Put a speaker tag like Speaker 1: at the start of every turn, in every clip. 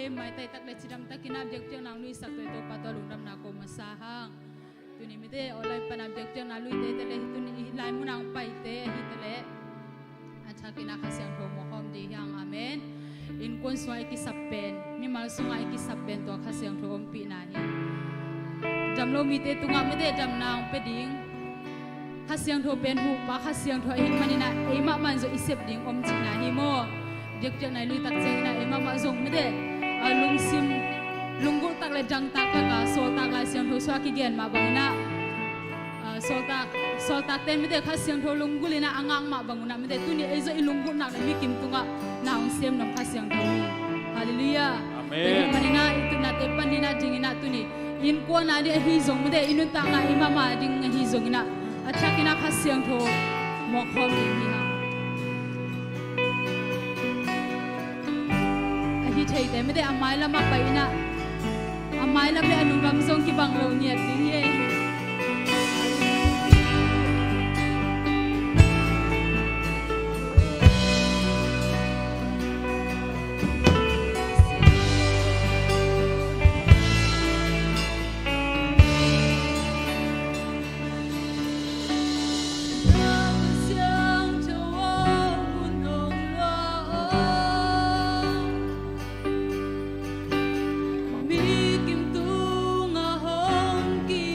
Speaker 1: mai tai tak le chidam takina objek jeng nang lui sak to patol lungdam na ko masahang tuni mite olai pan objek jeng na lui te tele tuni lai munang pai te hi tele acha kina khasyang tho mo khom di yang amen in kon swai ki sappen mi mal sungai ki sappen to khasyang tho om pi na hi jam lo mi te tunga mite jam nang pe ding khasyang tho pen hu pa khasyang tho hin manina e ma man zo isep ding om chi na hi mo jek jek nai lui tak chei na e ma ma zong me de lung sim lunggu tak le jang tak ka so tak la siang tho swa ki gen ma bangna so tak ten me de kha siang tho lunggu le na angang ma banguna me de tu ni e zo i lunggu na mi kim tunga na ong sem nam kha siang tho mi hallelujah amen manina itu na te panina jingina tu ni in ko na de hi zong me de inun ta nga ima ma ding hi zong ina acha kina kha siang tho mo khom ni ha thầy thế mới để amai lắm mà bay na amai lắm để anh nung ram song ki bang lo nhiệt đi ye
Speaker 2: Kim tu nga hong ki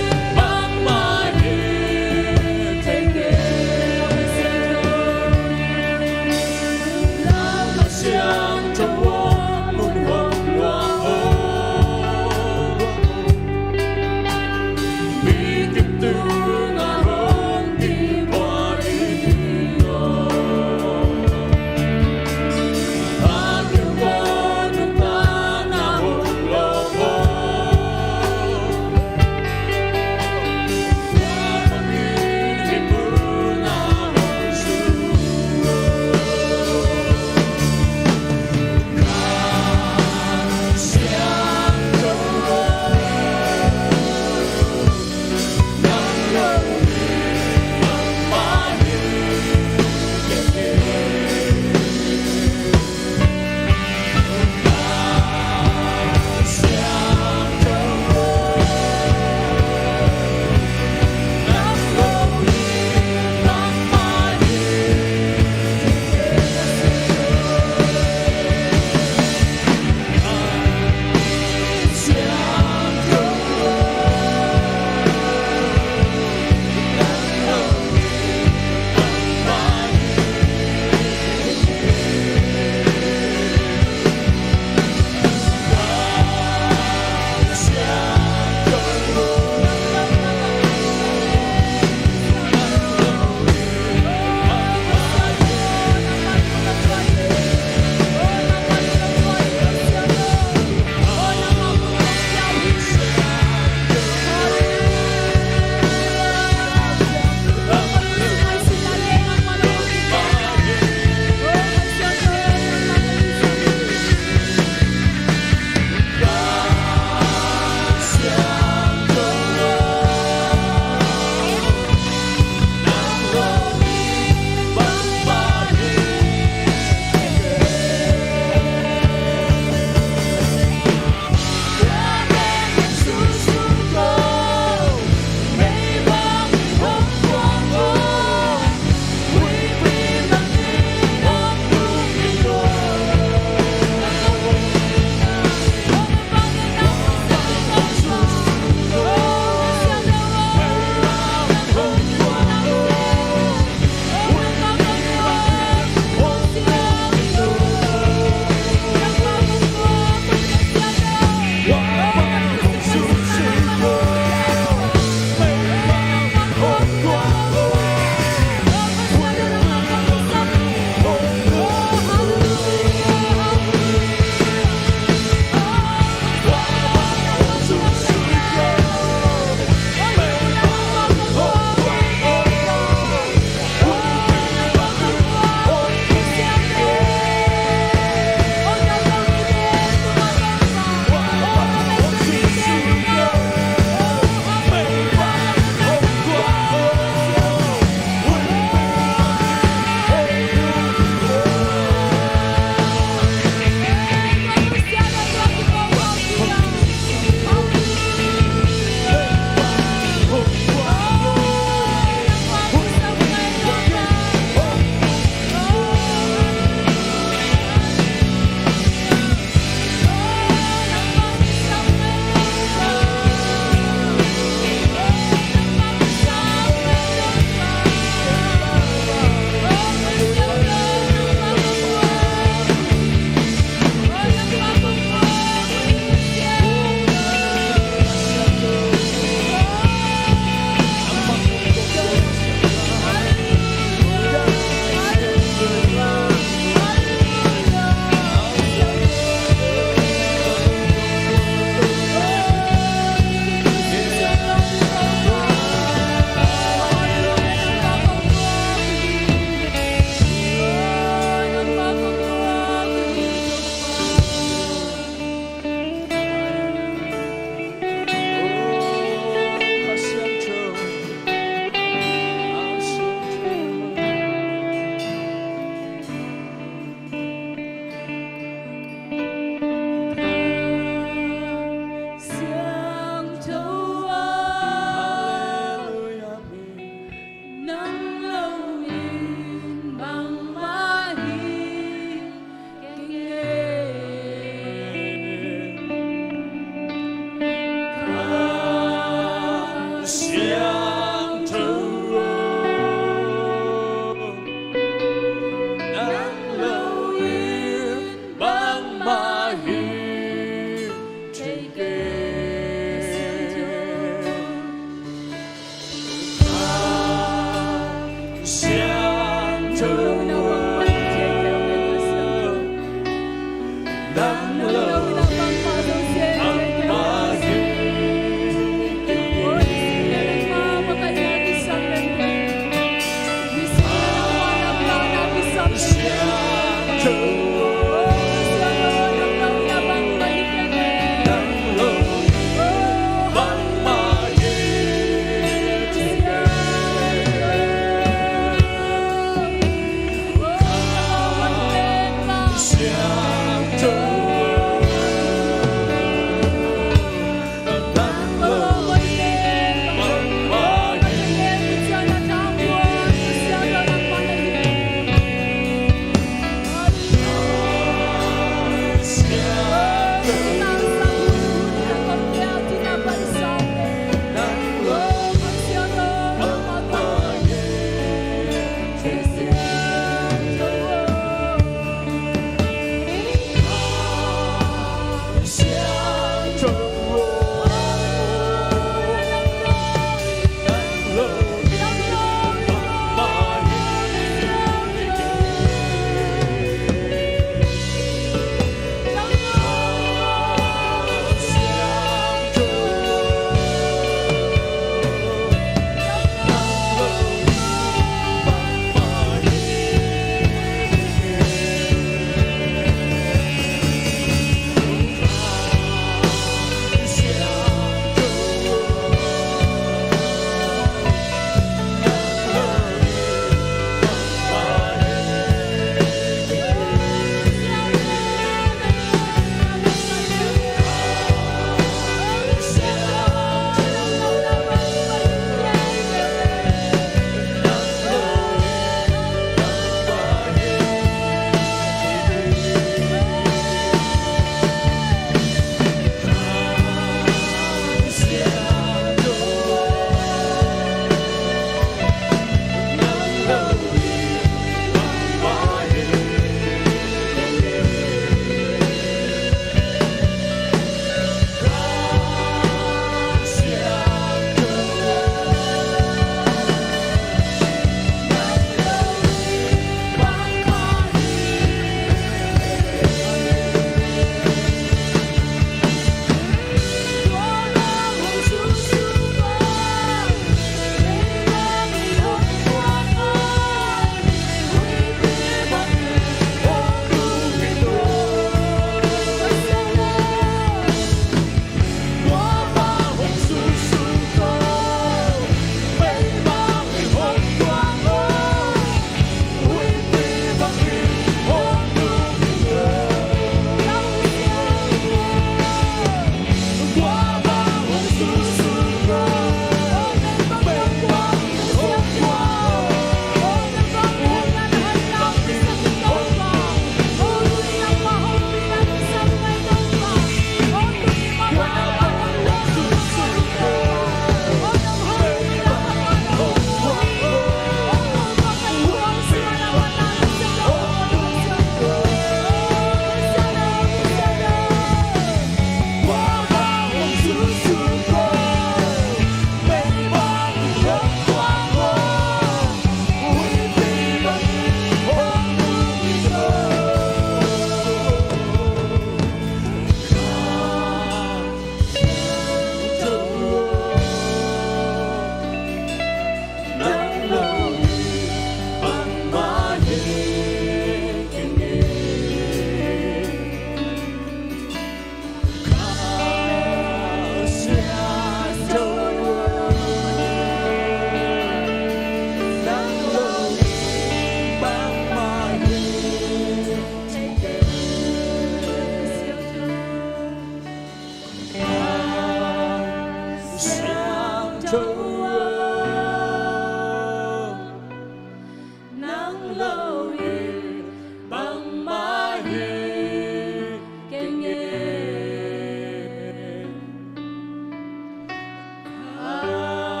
Speaker 2: Ah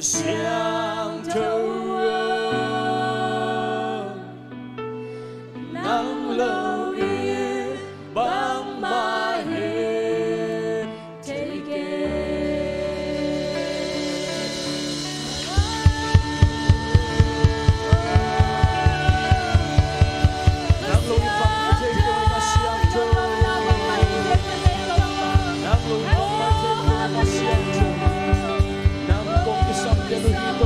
Speaker 2: 向投入，能留意帮忙也 take it，能留意帮忙 take it，我们向投入，能留意帮忙 take it，我们向投入，能共一生的路。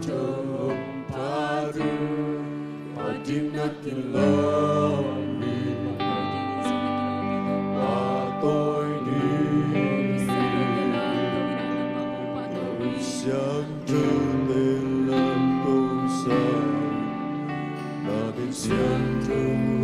Speaker 2: Temparu Adinakin Lami Patoi Ni Siang Terlelam Dosa Nabi Siang Terlelam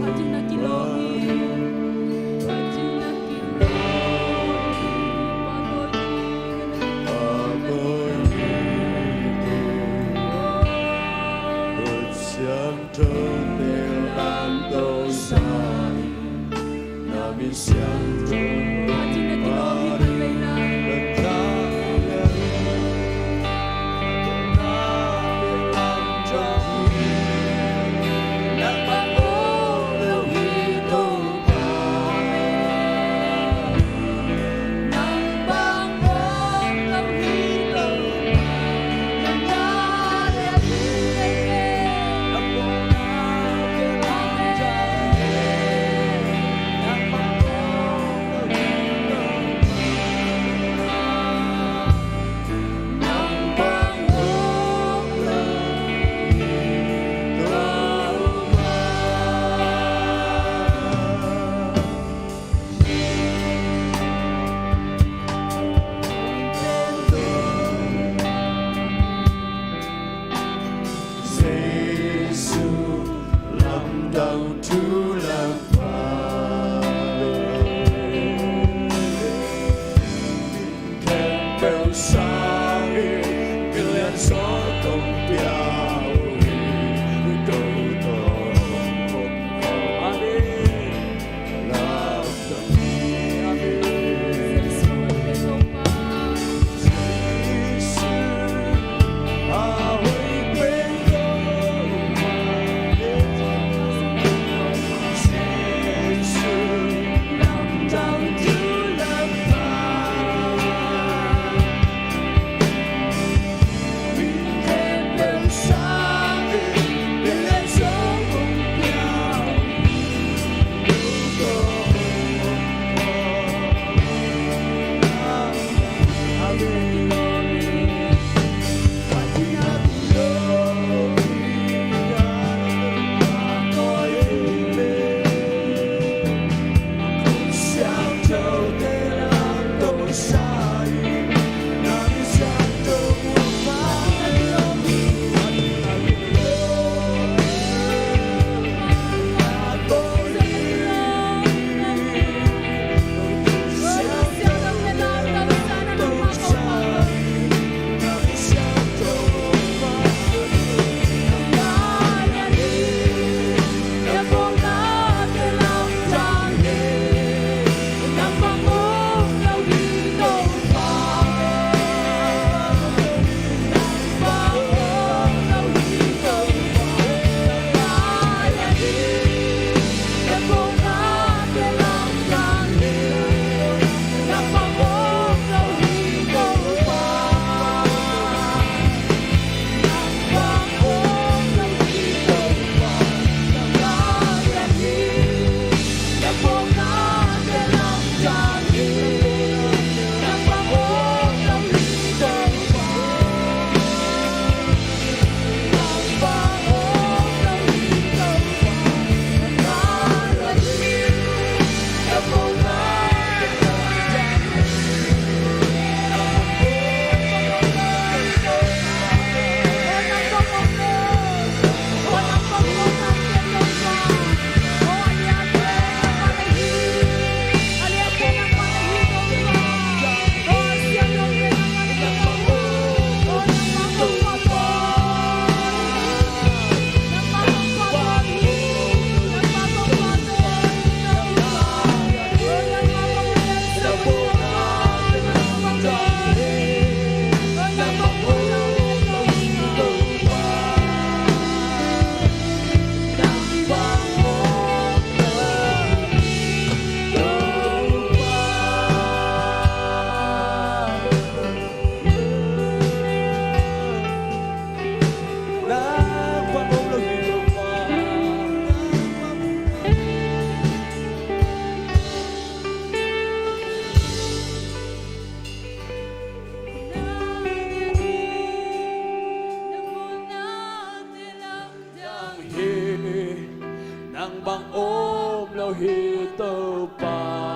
Speaker 2: bằng ôm lâu hi tơ pa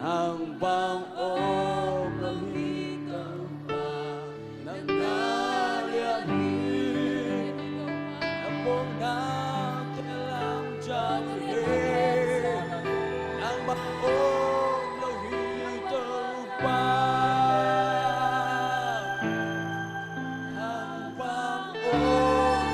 Speaker 2: nàng bằng ôm lâu hi tơ pa nàng na liên hi nàng buông nàng để làm chẳng hề nàng bằng ôm lâu hi tơ pa nàng bằng ôm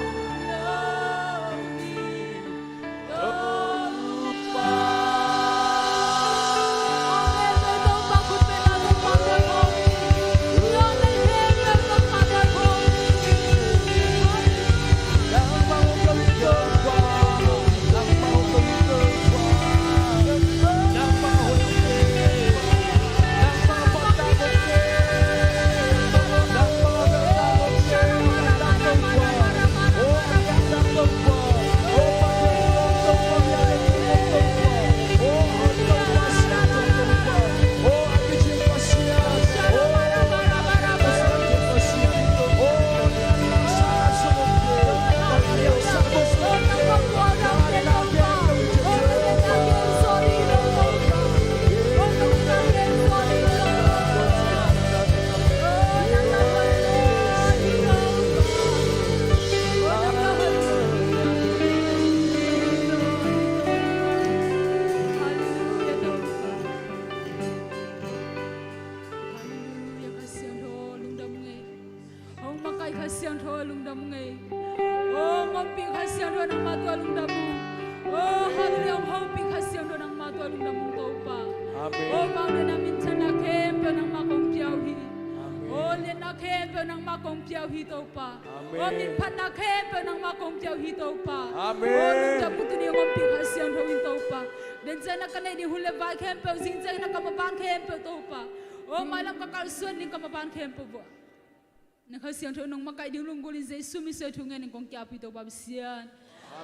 Speaker 1: Nakha siang tho nong makai ding lung golin zai sumi se thu ngen kong kya pi to ba sian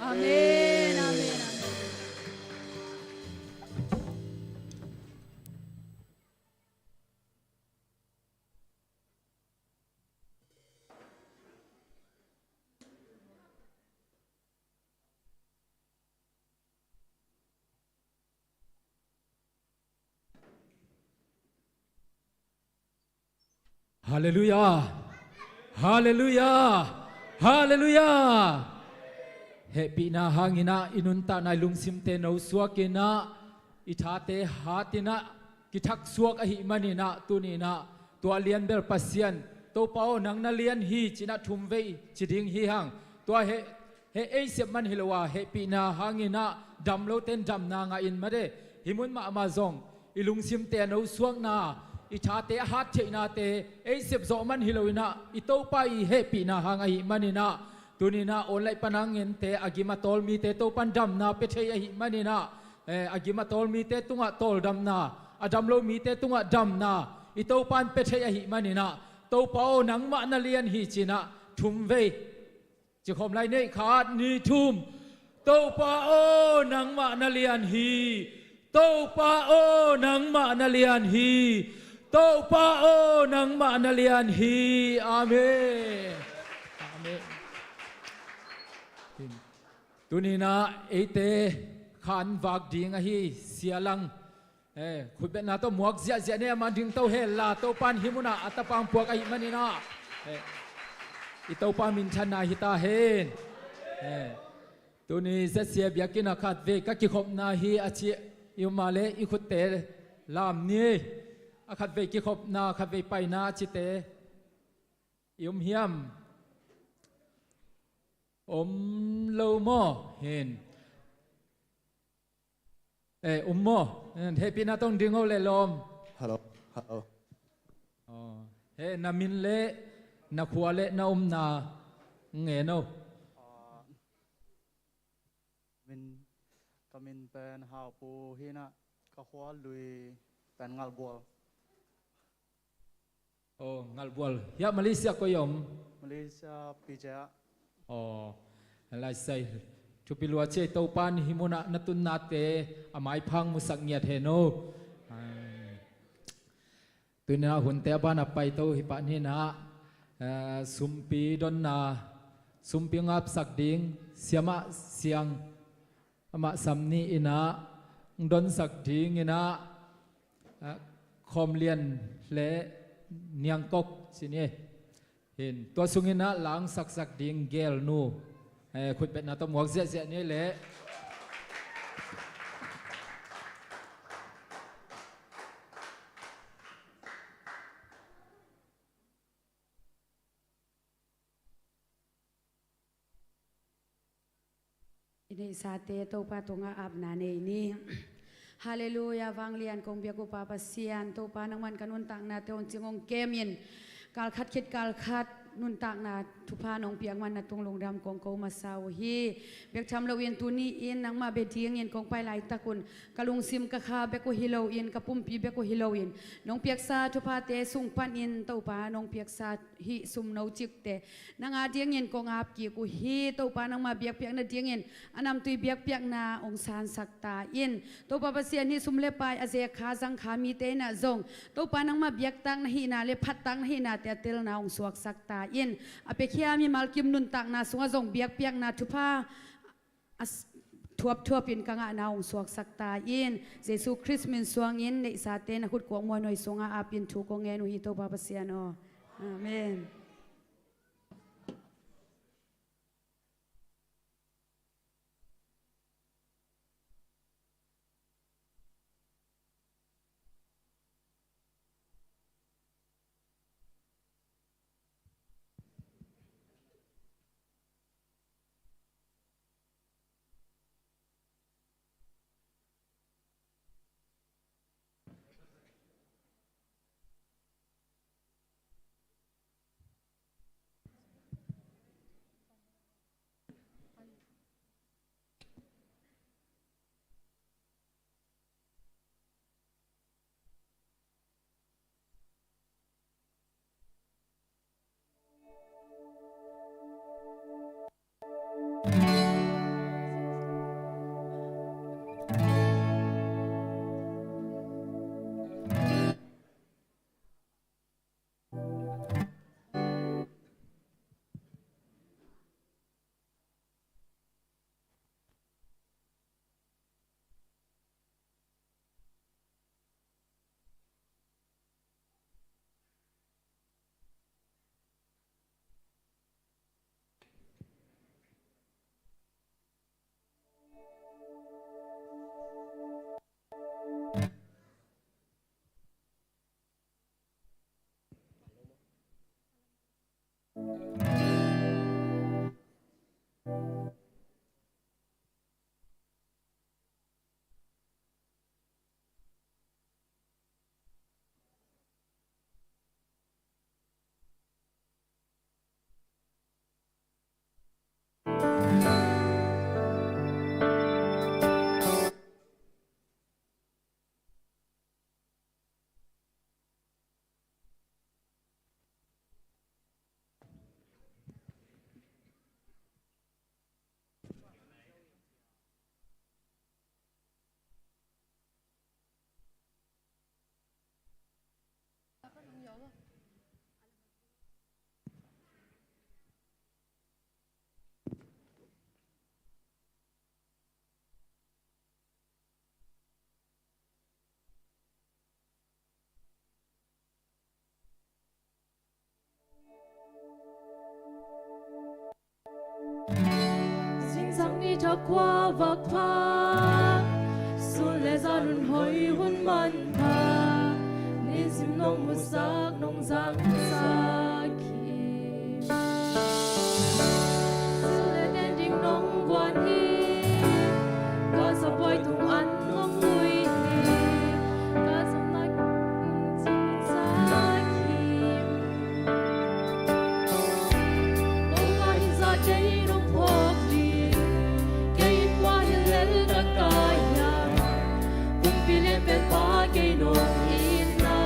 Speaker 1: amen amen amen
Speaker 3: Hallelujah. Hallelujah. Hallelujah. Happy na hangina inunta na lungsimte no suakina itate hatina kitak suak ahi manina tunina to alian bel pasian to pao nang nalian hi china thumvei chiding hi hang to he sep man hilowa happy na hangina damlo ten dam na nga in made himun ma amazong ilungsimte no suak na itate hat theina te sep zo man hilowina itopa I happy na hangai manina tunina onlai panangin te agima tol mi te to pandam na pethe hi manina agima tol mi te tunga tol dam na adamlo mi te tunga dam na itopan pethe hi manina to pao nang ma na lian hi china thumve chikhom lai nei khat ni thum to pao nang ma na lian hi to pao nang ma na lian hi to pao nang ma na lian hi amen amen tunina ete khan wak ding a hi sialang khut na to muak zia zia ne ma ding to he la to pan himuna atapang puak ai manina ito pa min chana hita hen tuni se sia biakina khat ve ka ki khop na hi achi yumale I khut te lam ni akhat ve ki khop na khat ve pai na chi te yum hiam lo mo hen mo he pina tong ding ho le lom
Speaker 2: hello hello
Speaker 3: he na min le na khwa le na na nge no
Speaker 4: min kamin pen hao pu hina ka khwa lui pen ngal bol
Speaker 3: ngal bol ya Malaysia ko yom
Speaker 4: Malaysia pija
Speaker 3: lai sai chu pilua che to pan himuna natun nate amai phang musak ngiat he no tuina hun te bana pai to hi pa ni na sumpi don na sum pingap sak ding siama siang ama samni ina don sak ding ina khom lian le niang kok sini hin to sungina lang sak ding gel nu khut bet na to muak zia ni le
Speaker 5: ini sate to pa tunga ab na ni haleluya wang lian kong biaku pa pasian to pa nang man kanun tang na te on chingong kemin kal khat khit kal khat nun tak na thupa nong piang man na tung long dam kong ko ma saw hi bek cham lo yen tu ni in nang ma be ding yen kong pai lai takun kalung sim ka kha be ko hilo in ka pum pi be ko hilo in nong piak sa thupa te sung pan in to pa nong piak sa hi sum no chik te nang a ding yen kong ap ki ku hi to pa nang ma biak piak na ding yen anam tui biak piak na ong san sakta in to pa pasian hi sum le pai a je kha jang kha mi te na zong to pa nang ma biak tang na hi na le phat tang na hi na te tel na ong suak sakta in apekhia mi malkim nun tak na sunga zong biak piak na thupa thuap in kanga na ong suak sakta in jesu christ min suang in nei sa te na khut ko mo noi sunga apin thu ko nge nu hi to pa pasian o amen
Speaker 6: cho qua vạc pha xuân lệ ra luân hồi huân man pha nên sim nông một sắc nông giang xa kỳ xuân lệ nên đình nông quan hi qua sa bôi tung ăn nông mùi hi qua sa nách chim xa kỳ nông qua hi ra đây nông phô pa kay nong ina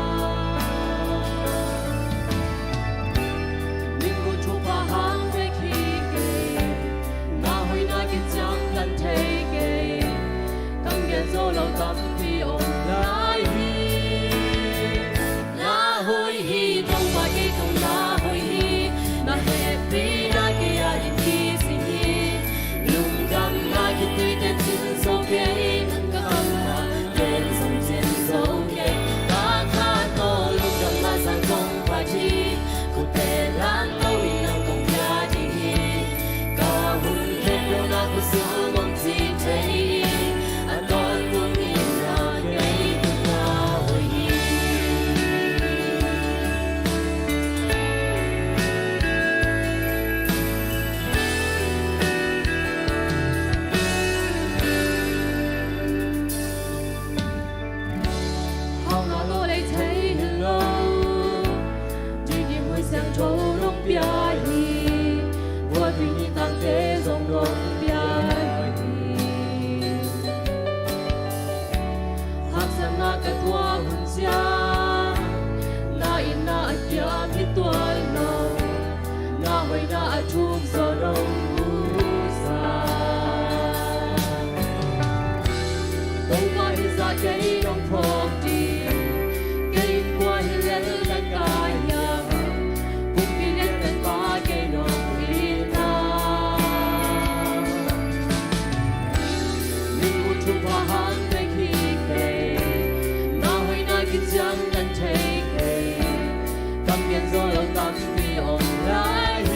Speaker 6: ทุกโซนองมุสาต้องว่าที่สักแค่น้องพบดีแค่กว่าที่เล่นและกายาพุ่งที่เล่นเป็นฟ้าแค่น้องอีนามีวุฒิภาวะไม่คิดเลยน้าให้น่าคิดจังนั้นเทเกกำยังโซลตันมีออนไลน์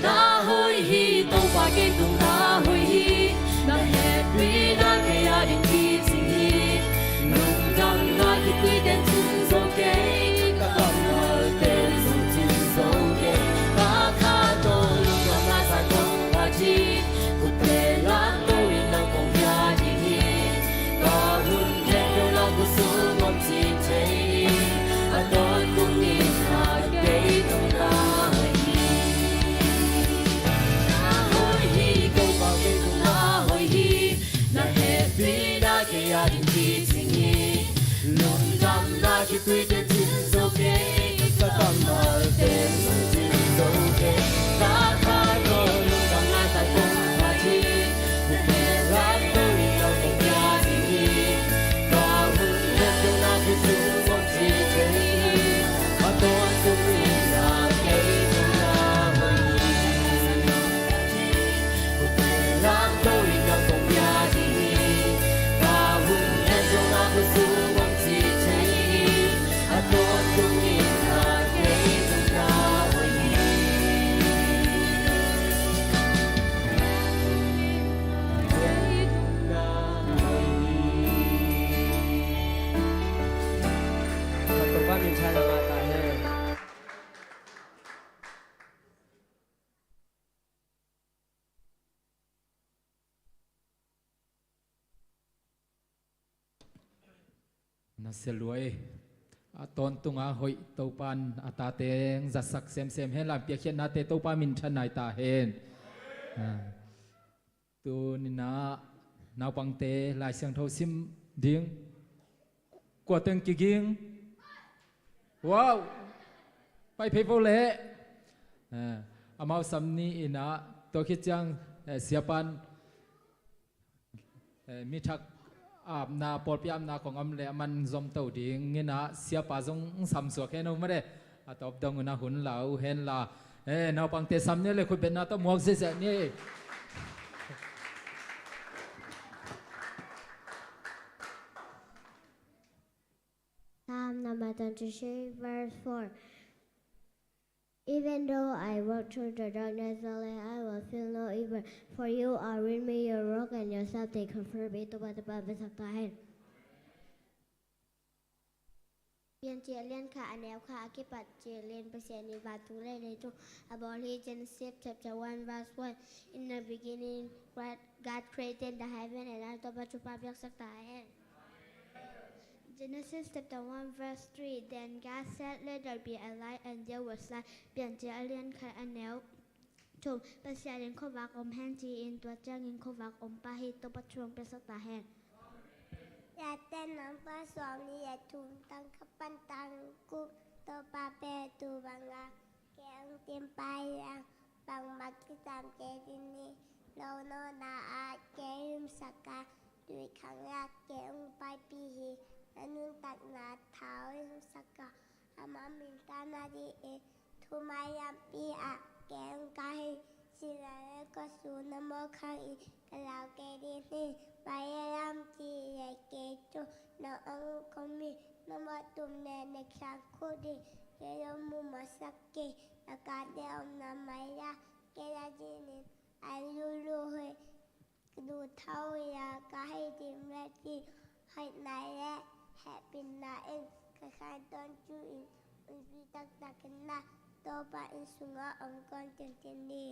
Speaker 6: น้าเฮ้ยฮีต้องว่าแค่ตรงน้าเฮ้ยฮีน้าแฮปปี้น้าแค่อยากได้คิดสิ่งนี้นุ่งดำน้าคิดคุยกันถึงโซเกก็ต้องมาเต้นสุดที่โซเกราคาโตลุงก็มาสักคนว่าที่กุเตลังโตอินนังคงยาดีก็หุ่นแค่เดียวเราก็สู้มันที่เทอันโดนตรงนี้หาเกยตรงกลางน้าเฮ้ยฮีก็บอกเกยตรงน้าเฮ้ยฮีน้าแฮปปี้น้าแค่อยากได้คิดสิ่งนี้ลุงดำน้าคิดคุยกันถึงโซเกก็ต้องมาเต้นสุดที่โซเกราคาโตลุงก็มาสักคนว่าที่กุเตลังโตอินนังคงยาดีก็หุ่นแค่เดียวเราก็สู้มันที่เทอันโดนตรงนี้หาเกยตรงกลางกุเตลังโตอินนังคงยาดีก็หุ่นแค่เดียวเราก็สู้มันที่เทอันโดนตรงนี้หาเกยตรงกลาง
Speaker 2: तो पामिन छाना आता है
Speaker 3: na seloi aton tunga hoi topan atateng zasak sem sem hen lam pia khian na te topa min thanai ta hen tu ni na naw pang te lai siang tho sim ding kwa teng ki ging wow pai phei vo le amau samni ina to khi chang siapan mi thakอาบนาปอดพิอาบนาของอำเลมันซอมเต่าดิ่งเงินะเสียป่าจงซ้ำสวกแค่นู้นไม่ได้ตอบดงนะหุ่นเหลาเห็นละนาปังเตซ้ำเนี่ยเลยคุณเป็นนาต้องมองเสียนี่
Speaker 7: Psalm number 23, verse 4. Even though I walk through the darkness valley, I will feel no evil. For you are with me, your rock and your staff, they comfort me. To ba bên sắc ta hen. Biên chia liên khả nẻo khả kí bạch chia liên bạch xe ni bạch thú lê lê trung. Aboli Genesis chapter 1 verse 1. In the beginning, God created the heaven and earth. To ba chu ba bên sắc ta hen. Genesis chapter 1 verse 3. Then God said, let there be a light, and there was light. เปลี่ยนเจอเลียนใครอันแนวชมภาษาเลียนขวักอมแห้งจีอินตัวเจ้ายิงขวักอมปาฮิตัวปัจจุบันเป็นสักตาแห้งอย่าเต้นน้ำปลาสวมนี่อย่าทุ่มตังขับปันตังกุกตัวปลาเปตูบังอาแกงเต็มไปยังบังมักที่ตามแกดินนี่เราโนนาอาแกมสักกาด้วยขังรักแกงไปปีฮีนันนุนตักนาเท้าสักกะอามามินตานาดีเอทุมายามปีอะแกงกายสิลาเลก็สูนโมคังอีกะลาวเกดีนี่ไปยามจีใหญ่เกจูน้องคอมีนโมตุมเนเนกชังคูดีเกยมุมาสักเกอากาศเดียวน้ำไม่ยาเกลาจีนิอายุลูเฮดูเท่ายากาให้ดิมและจีให้นายและแห่ปินนาเองคล้ายๆตอนจูอินอุบิตักตักกันนะตัวปะอินสุงะองกรเจนดี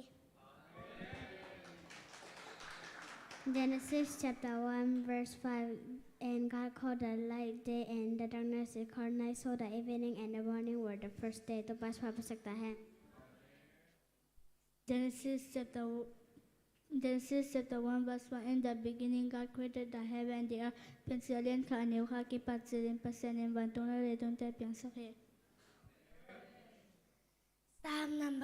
Speaker 7: Genesis chapter 1 verse 5. And God called the light day and the darkness he called night. So the evening and the morning were the first day. To pass pa sa tahan.
Speaker 6: Genesis chapter 1 verse 1. In the beginning God created the heaven and the earth. Pensilien ka aniw ka kipatsilin pasanin bantong na letong tayo piyang sakit.
Speaker 7: Psalm number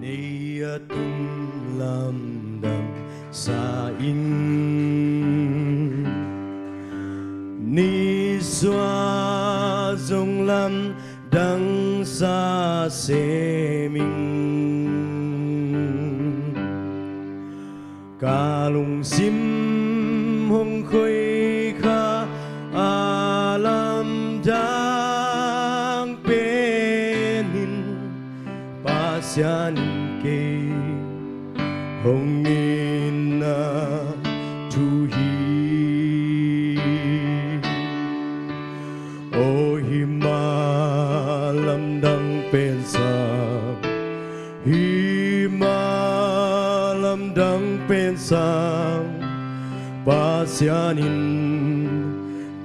Speaker 2: Ni tung lam dang sa in Ni xóa dòng lam đắng xa xê mình Cả lùng sim hông khơi kha à lam đắng bên hình ba xa nín kê hông nghìn na tu hi O himalam dang pensang himalam dang pensang pasyanin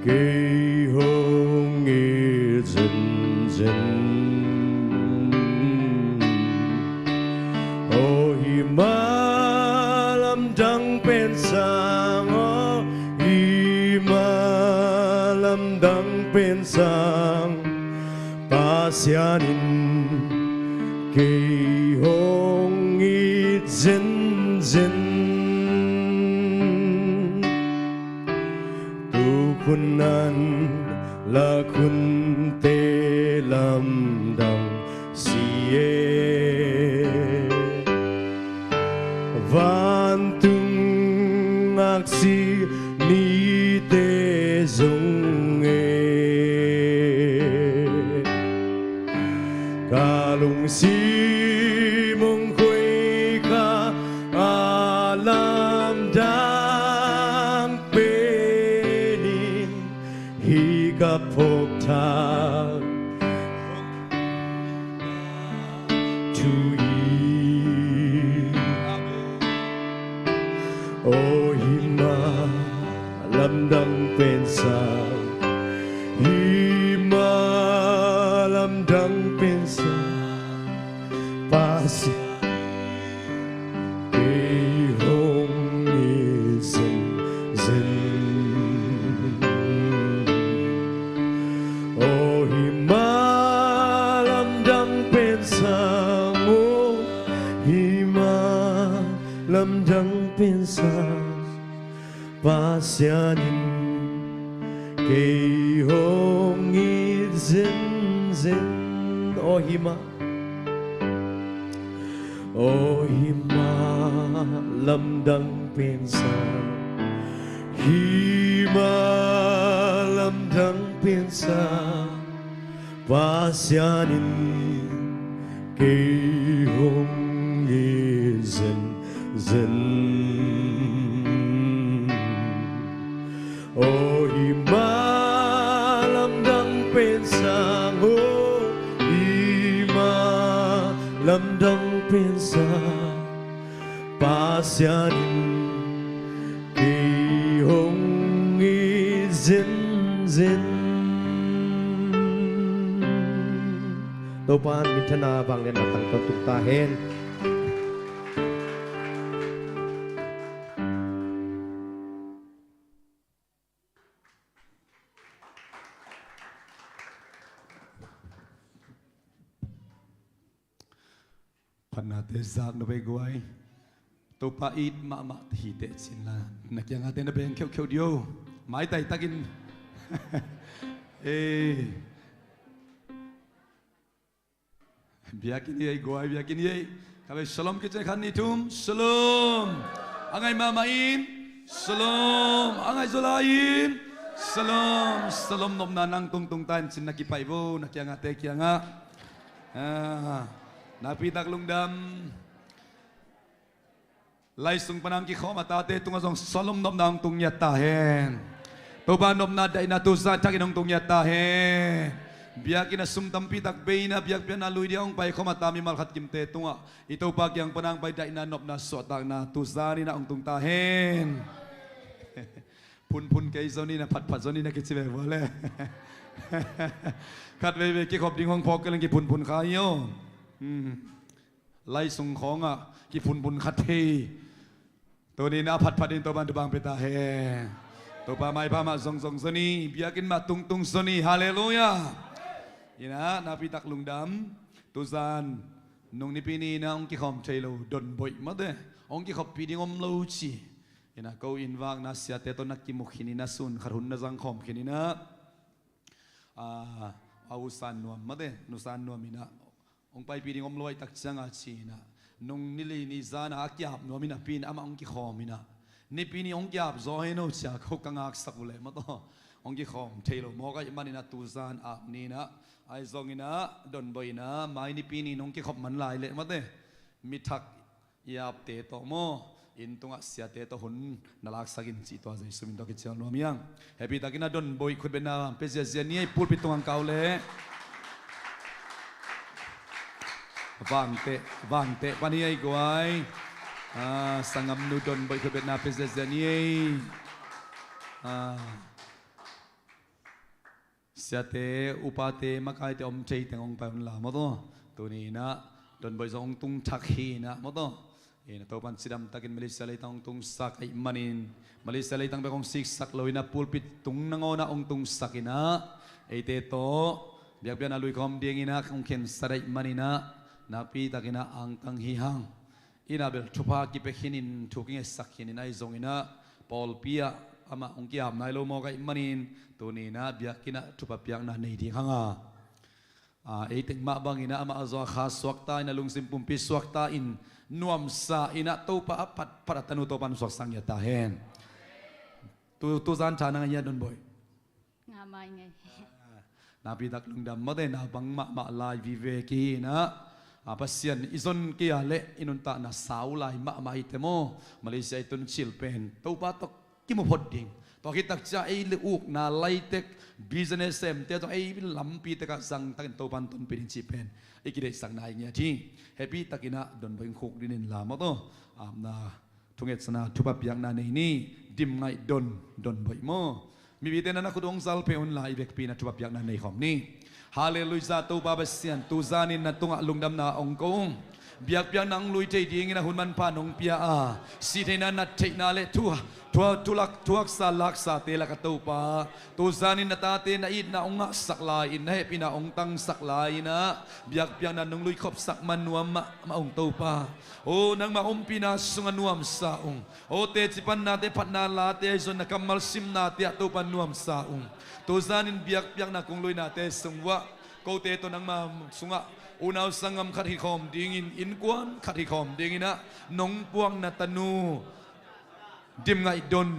Speaker 2: kay hong izin zin O himalam dang pensang O himalam dang pensang pasyanin kay hong izin zin tukunan la kun te lam dang siye van tung aksi ni te zong Kalung si mong khuy ka alam dang penin higap hok tag tuyi O hima lam dang pensang hima lam dang Pasi kay hong izin zin O himalam dang pensang mo himalam dang pensang pasyanin kay hong izin zin O O himalam pensang himalam pensang pasyanin kay hong izin zin O himalam pensang O himalam pensang pasyanin kay hong izin zin Topan mitana bang len matang tutuk tahen
Speaker 8: Panate zak na beguay to pait ma hite sinla nakyang atin na beng kyo dio mai tay takin biakin ye guay biakin ye kabe shalom kitchen khan nitum shalom angay mamain shalom angay zolain shalom shalom nom nanang tung tan sin nakipaibo nakyang ate kyanga Napitak lungdam Laisung panang ki khom atate tungasong salom nom nang tung yatahen Toba nom na dai na tusa chakinong tung yatahen Biyak ina sumtam pitak beina biyak pian alui dia ong pai khom atami malkhat kimte tunga Ito pag yang panang pai dai na nop na sotang na tusa ni na ong tung tahen Pun kay zoni na pat zoni na kitsibe boleh Kat bebe ki khop ding hong phok kelang ki pun kayo Lai sung khong ki pun khateตัวนี้นะพัดดินตัวบันตุบังเปตาเฮตัวปาไม่พามาซงซนีเบียกินมาตุงซนีฮาเลลูยานี่นะนาพิตักลุงดำตุซาน nung ni pini na ong ki khom thei lo don boi ma de ong ki khop pi ding om lo chi ina ko in wang na sia te to nak ki mu khini na sun kharun na jang khom khini na au san nuam ma de nu san nuam ina ong pai pi ding om loi tak changa chi na nung ni li ni zana akyap nuam ina pin ama ong ki khom ina ni pini ong kyap zo he no cha ko kangak sakule ma to ong ki khom thei lo mo ga manina tu zan a ni na ai zong ina don boi na mai ni pini nong ki khop man lai le ma de mi thak yap te to mo in tunga sia te to hun nalak sagin chi to jai sumin to ki chang lo miang happy takina don boi khut bena pe zia ni pul pi tuang kau le wang te pani ai guai sangam nu don boi khut bena pe zia ni siate upate makai te om chei tengong pa la mo to tu ni na don boi zong tung thak hi na mo to ina to pan sidam takin Malaysia lai tang tung sak ai manin Malaysia lai tang be kong sik sak loina pulpit tung nangona ong tung sakina ei te to biak bian alui kom ding ina kong ken sarai manina napi takina ang kang hi hang ina bel thupa ki pe khinin thuking e sakhin ina ai zong ina pol pia ama ong ki am nai lo mo kai manin tu ni na biakina thupa piang na nei ding hanga ei tek ma bangina ama azwa khas swakta ina lungsim pumpi swakta in nuam sa ina to pa pat paratanu to pan swak sang ya ta hen tu zan chana ya don boy
Speaker 1: ngamai ngai
Speaker 8: na pi tak lungdam ma de na bang ma lai vi ve ki na pasien izon ki ale inunta na saulai ma itemo Malaysia itun chilpen to pa to ki mo phodding to kitak cha ei le uk na laitek business sem te to ei lampi te ka sang takin to pan ton pin chi pen ikide sang nai nya thi happy takina don beng khok dinin la mo to amna thunget sana thupa piang na nei ni dim ngai don boi mo mi bi te na khudong sal pe on la ibek pi na thupa piang na nei khom ni hallelujah to baba sian tu zanin na tunga lungdam na ong kong biak piang nang lui thei ding ina hun man pa nong pia si thei na na thei na le tuak sa lak sa te la ka to pa tu zanin na ta te na it na onga sakla in na pina ong tang sakla ina biak piang na nong lui khop sak man nuam ma ong to pa o nang ma om pina sunga nuam sa ong o te chipan na te phat na la te zon na kamal sim na te to pan nuam sa ong tu zanin biak piang na kong lui na te sungwa ko te to nang ma sunga unaw sangam khat hi khom dingin in kwan khat hi khom dingina nong puang na tanu dim ngai don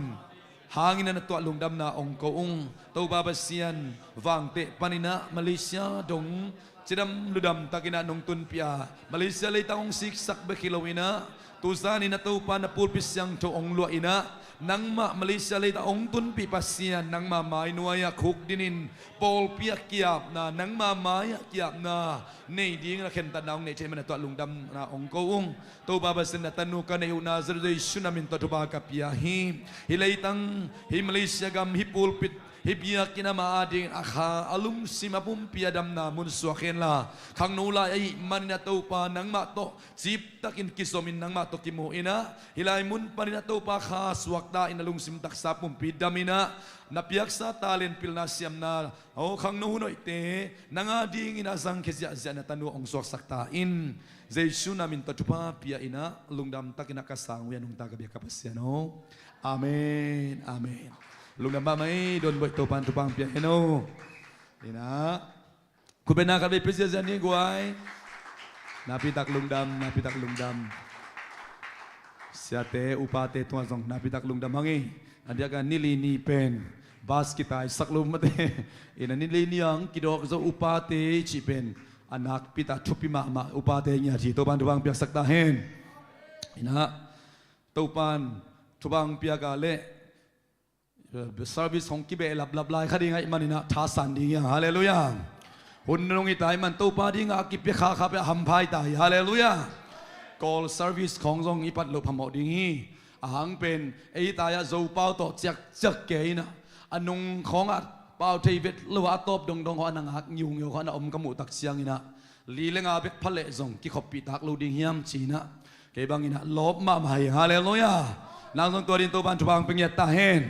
Speaker 8: hangin na to lungdam na ong ko ong to babasian wangte panina Malaysia dong chidam ludam takina nong tun pia Malaysia lei tang ong sik sak be kilowina tuzani na to pa na pulpis yang to ong lua ina nangma Malaysia lei ta ong tun pi pasian nangma mai nuaya khuk dinin pol pia kiap na nangma maya kiap na nei ding na khen ta naung nei chemen to lungdam na ong ko ong to baba sen na tanu ka nei una zai sunamin to ba ka pia hi hilai tang hi Malaysia gam hi pulpit hibia kina maading akha alum simapum piadam na mun suaken la khang nula ai manina to pa nang ma to chip takin kisomin nang ma to kimo ina hilai mun panina to pa kha suakta inalung sim taksa pum pidamina napiak sa talen pilna siam na o khang no hunoi te nanga ding ina sang khezia zana tanu ong suak sakta in jesu namin tatupa pia ina lungdam takina kasang wi anung ta ka bia kapasiano amen amen lungdam ba mai don boi to pan tupang pia eno ina kubena ka be presia ni guai napitak lungdam siate upate tuazong napitak lungdam mangi andia ka nili ni pen bas kita saklum mate ina nili niang kidok zo upate chi pen anak pita thupi ma upate nya thi to pan tupang pia sakta hen ina to pan tupang pia ka le service hong kibe lab lai khadi ngai manina tha san ding ya hallelujah hun nong i tai man to pa ding a ki pe kha pe ham phai tai hallelujah call service khong jong i pat lo phamo ding hi ahang pen ei ta ya zo pau to chak ke na anung khong a pau thei vet lo a top dong ho nang hak nyung yo khana om kamu tak siang ina li lenga bek phale jong ki khopi tak lo ding hiam china ke bang ina lob ma mai hallelujah nang jong to din to ban thubang peng ya ta hen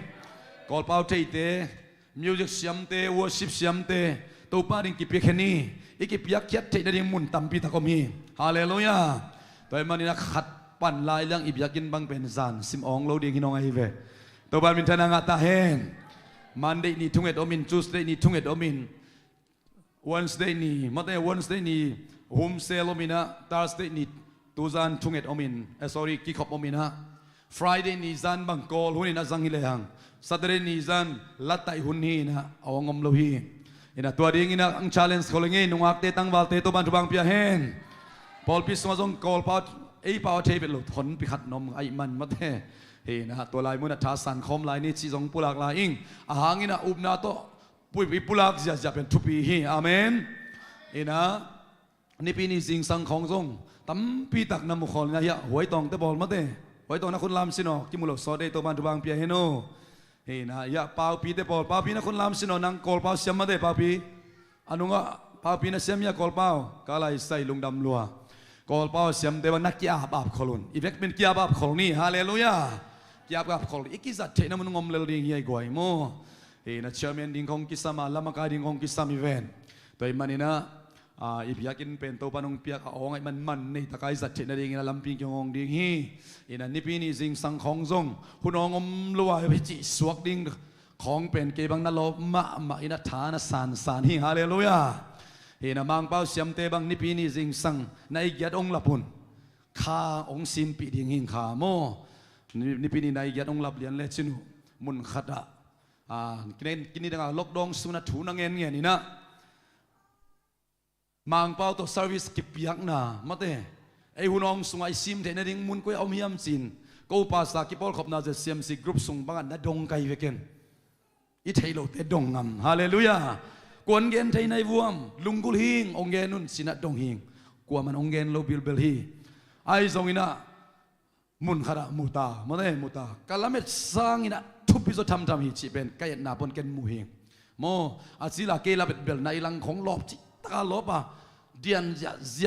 Speaker 8: call pau thei te music siam te worship siam te to pa ding ki pe khani อีกเปียกเขียดเทนดิ่งมุนตัมปีตะก็มีฮาเลลูยาตัวมันนี่นะขัดปั่นลายเรื่องอีเปียกินบังเป็นซานซิมองโลดิ่งฮินองไอเวตัวบ้านมินทนางาตาเฮนมันได้นี่ทุ่งเอ็ดอมินจูสได้นี่ทุ่งเอ็ดอมินวันสได้นี่มาแต่วันสได้นี่โฮมเซลอมินะทาร์สได้นี่ตูซานทุ่งเอ็ดอมินsorryกิขอบอมินะ Friday นี่ซานบังกอลหุ่นนะสังฮิเลหัง Saturday นี่ซานลัตไตหุ่นนี่นะเอางมโลฮีอินะตัวดิ่งอินะอัง challenge เขาเลยไงนุ่งอักเตตังวัลเตตัวบ้านทุบังเปียเฮนพอลพิสมาซงกอลพาวไอพาวเทเป็นหลุดทนพิขัดนมไอมันมาแต่เฮนะตัวลายมุนท้าสันคอมลายนี่ชีซงปุลักลายอิงอาหางินะอุบนาโตปุยปุลักจะเป็นทุปีฮีอาเมนเฮนะนี่ปีนี้สิงสังของซงตั้มปีตักนำมุขลนะยะหวยตองแต่บอลมาแต่หวยตองนักคนลามสินอกิมุลสอดตัวบ้านทุบังเปียเฮโนเฮนะยะเปล่าปีแต่บอลเปล่าปีนักคนลามสินอนังกอลเปล่าเสียมมาแต่เปล่าปีอนุงะเปล่าปีนักเสียมยะกอลเปล่ากาลายใส่ลุงดำลัวกอลเปล่าเสียมแต่ว่านักกีฬาบาปขลุนอีเวกเป็นกีฬาบาปขลุนนี่ฮาเลลูยากีฬาบาปขลุนอีกิจัดเทนมันงมเลวดิ่งยัยกวยโมเฮนะเชื่อเมนดิ่งของกิสามาลามาการดิ่งของกิสามีเวนตัวมันนี่นะอีพิยากินเป็นตัวปนงเปียกเอาไงมันนี่ตะไคร้สัตว์เช่นนั้นเองนะลำพิงจงองดิ่งฮีอินันนี่ปีนี้สิ่งสังของทรงคุณองมลวยพิจิสวกดิ่งของเป็นเก็บังนรกมาอินัฐานสานฮีฮาเลลูยาเห็นมังเป้าเสียมเตบังนี่ปีนี้สิ่งสังในยัดองลับปุ่นข้าองซิมปีดิ่งหิงขาโมนี่ปีนี้ในยัดองลับเลียนเลชินุมุนขัดกินนี่ดังลกดองสุนัขถูนังเงินนี่นะมังเป้าตัว service กิบยักนะมาเต้ไอ้หุ่นองสุงไอซิมเทนดิ่งมุนก็เอามียมจินก็ภาษากิปอลขบนาจะเสียมสิกรุ๊ปสุงบังอันนัดดงไกเวกันอีเทโลเตดงงำฮาเลลูยากวนเกนไทยในวัวมลุงกุลหิงองเกนุนสินัดดงหิงกลัวมันองเกนโลบิลเบลฮีไอ้ทรงอินะมุนขระมุตามาเต้มุตากาลเม็ดสร้างอินะทุบพิจทำฮิจิเป็นไก่นาปนเกนมูหิงโมอาศิลาเกลาเบ็ดเบลในลังของลอบจิตาลบอ่ะเดียนจ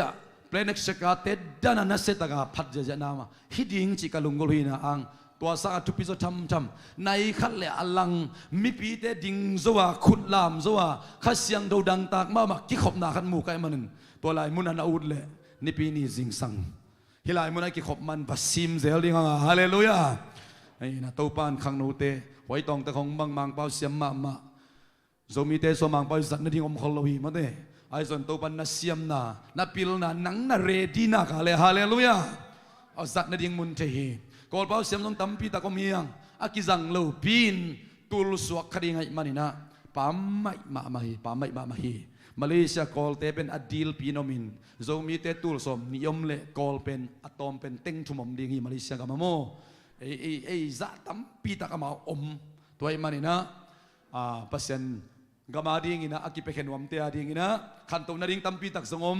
Speaker 8: ะเพลนเอกชกาเตดานานาเซตากาพัดจะนามาฮิดิงจิกาลุงกุลหินะอังตัวสักทุพิจทำในขัดเลอลังมิปีเตดิงโซวาขุดลามโซวาข้าเสียงดูดังตากมามากิขบนาขันมูกไอมันตัวลายมุนันอาอุดเลนี่ปีนี้สิงสังฮิลายมุนันกิขบมันปัสซิมเซลดิงอ่ะฮาเลลูยาไอ้นะตัวปานขังนูเตไว้ตองแต่ของบางมังเป้าเสียมมาโซมีเตสมังเป้าสัตว์นั่นที่อมขลวีมาเตไอ้ส่วนตัวปันนัสเสียมนาปิลนานังนาเรดีนาคาเลฮาเลลูยาเอาสัตว์นั่นที่มุนเทฮีกอลเป้าเสียมต้องตั้มปีตะก็มียังอากิจังโลปีนตุลสวกคดีไงมันนี่นะปามไม่มาฮีมาเลเซียกอลเตเป็นอดีลปีนอมินโซมีเตตุลสมนิยมเละกอลเป็นอะตอมเป็นเต็งทุ่มดิ่งฮีมาเลเซียกับมาโมไอ้จะตั้มปีตะก็มาตัวไอ้มันนี่นะเปอร์เซ็นต์กมาดิ่งฮีนะอากิเปเคนวมเตียดิ่งฮีนะขันตุนาดิ่งตั้มปีตะสงม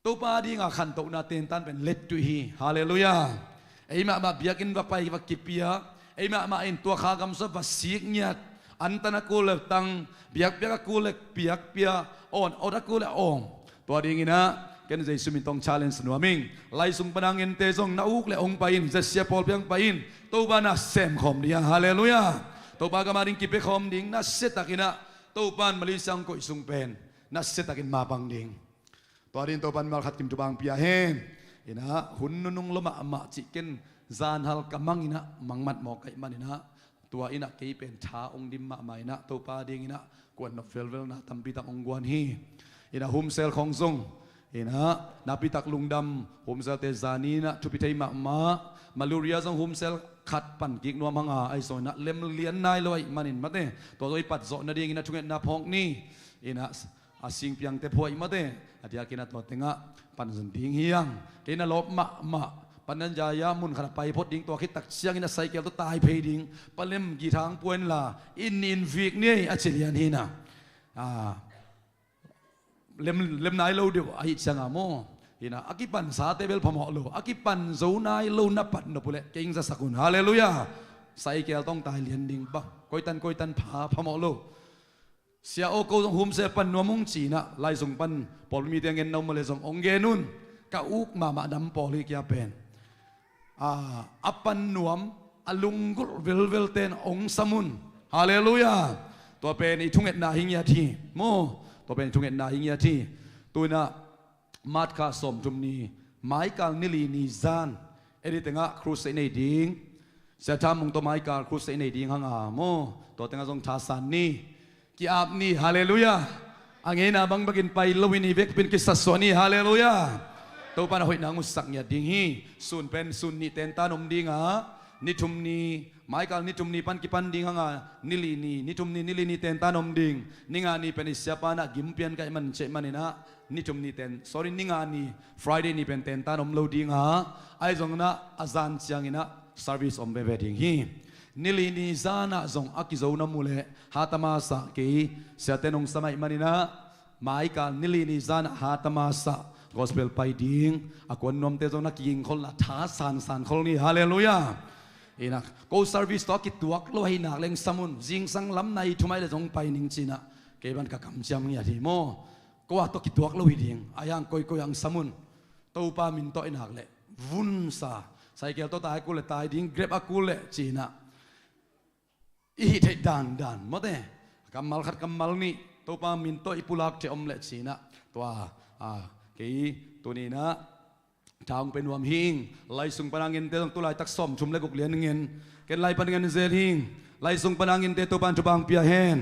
Speaker 8: ตัวปาดิ่งขันตุนาเตนตันเป็นเล็ดตุฮีฮาเลลูยาไอ้มาเบียกินว่าไปว่ากิเปียไอ้มาอินตัวข้ากำสับว่าสีเงียดอันตันกูเล็กตังเบียกกูเล็กเปียกเปียอ่อนตะกูเล็กอ่อนตัวดิ่งนะกันจะสุมิตอง challenge นัวมิงไล่สุ่มปนังเงินเตซงนาอุกเล็องไปอินจะเสียพอลเพียงไปอินตัวบ้านน่ะเซมคอมdiaฮาเลลูยาตัวบ้านก็มาดิ่งกิเปคอมดิ่งน่ะเสตักินะตัวบ้านมาลิสังก็สุ่มเป็นน่ะเสตักินมาบังดิ่งตัวดิ่งตัวบ้านมาขัดกิมตุบังเปียเฮนอินะหุ่นนุ่งลมมาจิกินจานฮัลกำมังอินะมังมัดหมอกไก่มันอินะตัวอินะเกยเป็นชาองดิมมาไม่นะตัวปาดิ่งอินะกวนนอฟเฟลเวลนะตั้มปีตักองกวนฮีอินะฮุมเซลของซงอินะนับปีตักลุงดำฮุมเซลเตจานีนะทุพิเทยมาลูเรียซังฮุมเซลขัดปั่นกิกนัวมังอาไอโซนะเล็มเลียนนายลอยมันอินมาเต้ตัวตัวปัดโซนะดิ่งอินะทุกเงินนาพองนี่อินะอาสิงเพียงเตพอยมาเต้อาทิตย์กินตัวเต็งะปันสันติงเฮียงกินลบมาปันนันจายามุนขณะไปพดดิ้งตัวคิดตักเสียงอินะใส่เกลตัวตายเพดิ้งปเล่มกี่ทางป่วนล่ะอินฟิกนี่อาเจียนฮีนะเล่มนายโลเดียวไอ้เสียงอ่ะโมฮีนะอากิปันสาเตเบลพมอโลอากิปันโซนายโลนับปันนบุเลเก่งจะสักุนฮาเลลูยาใส่เกลต้องตายเลียนดิ้งบ้าก้อยตันผาพมอโลเสียโอโกต้องหุมเสปันนัวมุงจีนะไล่ส่งปันพอมีเตียงเงินนมมาเลยส่งองเกนุนกะอุกมาดำปอลิกยาเป็นอัปปันนวมอลุงกุลเวลเตนองสมุนฮาเลลูยาตัวเป็นอีทุ่งเอ็ดนาหิงยาทีโม ตัวเป็นจุงเอ็นนาหิงยาที่ตัวน่ะมาดคาสมจุมนีไม้กาลนิลีนิจานเอริตังะครูเซนดิงเสียทำมงตัวไม้กาลครูเซนดิงหังอาโมตัวตังะทรงชาสันนี่กีอาบนี่ฮาเลลูยาอังเงินะบังบักินไปลวินีเวกเป็นกิสัสวนีฮาเลลูยาตัวปานหอยนางมุสักเนี่ยดิงฮีสุนเป็นสุนนิเตนตานมดิงะนิทุมนีไม้กาลนิทุมนีปันกิปันดิงหังอานิลีนีนิทุมนีนิลีนีเตนตานมดิงนิงานีเป็นอิสยาปานะกิมเปียนกันมันเชมันนะนิจุมนี่เต็น sorry นิงานี่ Friday นี่เป็นเต็นตานอมโลดิ้งฮะไอจงนะอาจารย์เชียงนะ service อมเบเบดิ้งฮีนิลินิจานะจงอากิโจนามูเลฮาตมาสะกีเสียเตนองสมัยมันนะหมายการนิลินิจานะฮาตมาสะ gospel ไปดิ้งอากวนนมเตจงนักยิงคนละท้าสันคนนี้ฮาเลลูยาเอ็นัก go service ต่อกิตัวกลัวให้นักเล่งสมุนจิงสังล้ำในทุไม่เลยจงไปนิ่งจีนะเก็บันกับกำจำเนี่ยที่โมก็ว่าตัวกิตัวกลวิดิงอายังกอยยังสมุนตัวปามินตัวอินักเละวุ้นซาใส่เกลตัวตายกูเละตายดิ้งเกร็บอากูเละจีน่ะอีเทดันมาเต้กำมัลขัดกำมัลนี่ตัวปามินตัวอิปุลักเจอมเละจีน่ะตัวกี่ตัวนี้นะทางเป็นวามหิงไล่ส่งปนังเงินเตต้องตัวไล่ตักซ่อมชุมเล็กกุกเลียนเงินเกิดไล่ปนังเงินเซลิงไล่ส่งปนังเงินเตตัวปานจุบังเปียเฮน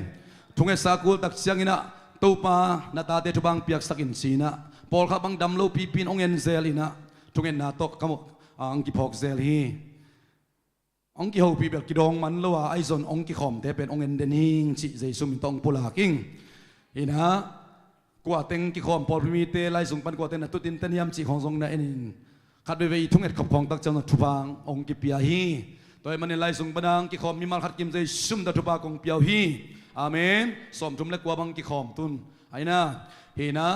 Speaker 8: ทุ่งเอสากูตักเสียงอินะตัวปานาตาเตทุบังเปียกสักินสีนะพอลขับบังดำโลปีปินองเงินเซลินะทุ่งเงินนาตกขมุอังกิพอกเซลีองกิฮูปีเบลกิดองมันลัวไอซอนองกิขอมเตเป็นองเงินเดนิงจิเจสุมิตองปุลากิงอินะกว่าเต็งกิขอมพอพิมีเตไล่ส่งปันกว่าเต็งนัตุตินเตนิยมจิของทรงนั้นเองขัดไปทุ่งเอ็ดขับพองตักจังทุบังองกิเปียฮีตัวมันไล่ส่งปันกิขอมมีมาขัดกิมเจซุมตัทุบากองเปียฮีอาเมนสมทุมเล็กกว่าบังกิขอมตุนไอ้นะเฮนะ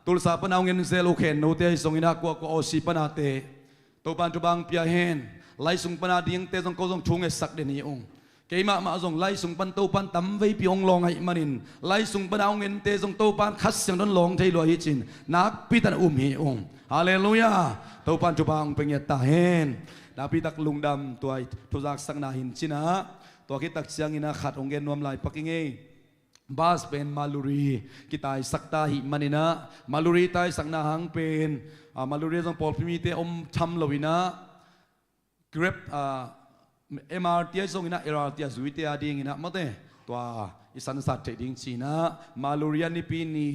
Speaker 8: ตุลสาปนเอาเงินเซลโอเคนโนเตส่งอินักกว่าก็โอซีปนาเตตัวปันจุบังเปียเฮนไล่ส่งปนาดิงเตส่งก็ส่งทุ่งเอสักเดนีองเกยมาส่งไล่ส่งปันตัวปันตั้มไว้ปีองลองไอ้มานินไล่ส่งปนาเอาเงินเตส่งตัวปันคัดเสียงนั้นลองเทลอยจินนักพิตันเฮองฮาเลลูยาตัวปันจุบังเป็นเงตาเฮนนักพิตักลุงดำตัวทุจักสักนาหินจินะตัวคิดตักเสียงอินักขัดองเงินนวมลายปักเงยบาสเป็นมาลูรีกิตายสักตาหิมันนะมาลูรีตายสักนาหังเป็นมาลูรีต้องปอลพิมีเตอมทำลวินะเกร็บMRT ส่งอินะ LRT จุยเตียดิ้งอินะมาเตตัวอิสันสัตย์ดิ้งชีนะมาลูรีนิปีนี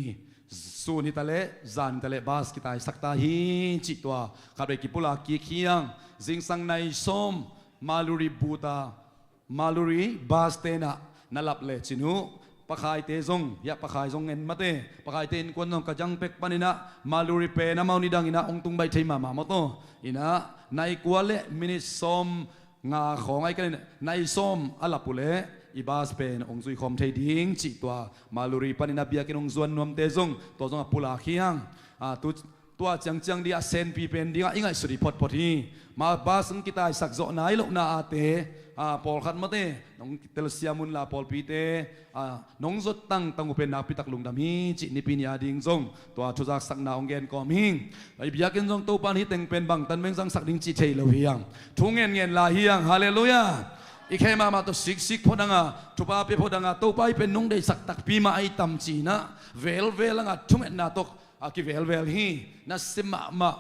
Speaker 8: สูนิตะเลจันตะเลบาสกิตายสักตาหิจิตัวขับไปกิปุลากีเคียงจิงสังในส้มมาลูรีบูตามาลูรีบาสเตนะนัลับเลจินุปะขายเตซงยะปะขายซงเงินมาเตปะขายเตนกวนนงกะจังเป็กปานินะมาลูริเปนะมาอุนิดังอินะองตุงใบเทมามาโตอินะในกัวเลมินิซอมงาของไอ้กันในซอมอัลลับปุเลอีบาสเป็นองซุยคอมเทดิ้งจิตัวมาลูริปานินะเบียกินองซวนนวมเตซงตัวซงปุลาเคียงตัวจังดีอาเซนปีเป็นดิ้งอิงไอสุริพอดพอดีมาบาสงกิตายสักโจนายลกนาอาเตพอลขัดมาเตน้องเตลเซียมุนลาพอลปีเตน้องจดตั้งอุเป็นนาปิตักลุงดามีจินิปิญญาดิงจงตัวทุจักสักนาองเกนก็มิงไอบิยากินจงตัวปานฮิตเต็งเป็นบังตันเมงสังสักดิงจิเทลเฮียงทุ่งเงินลาเฮียงฮาเลลูยาอีกแค่มาตัวสิกพอดังทุบอาเปพอดังตัวไปเป็นน้องได้สักตักปีมาไอตัมจีนะเวลงทุ่งเงินนาตกกิเวลฮีนัสมา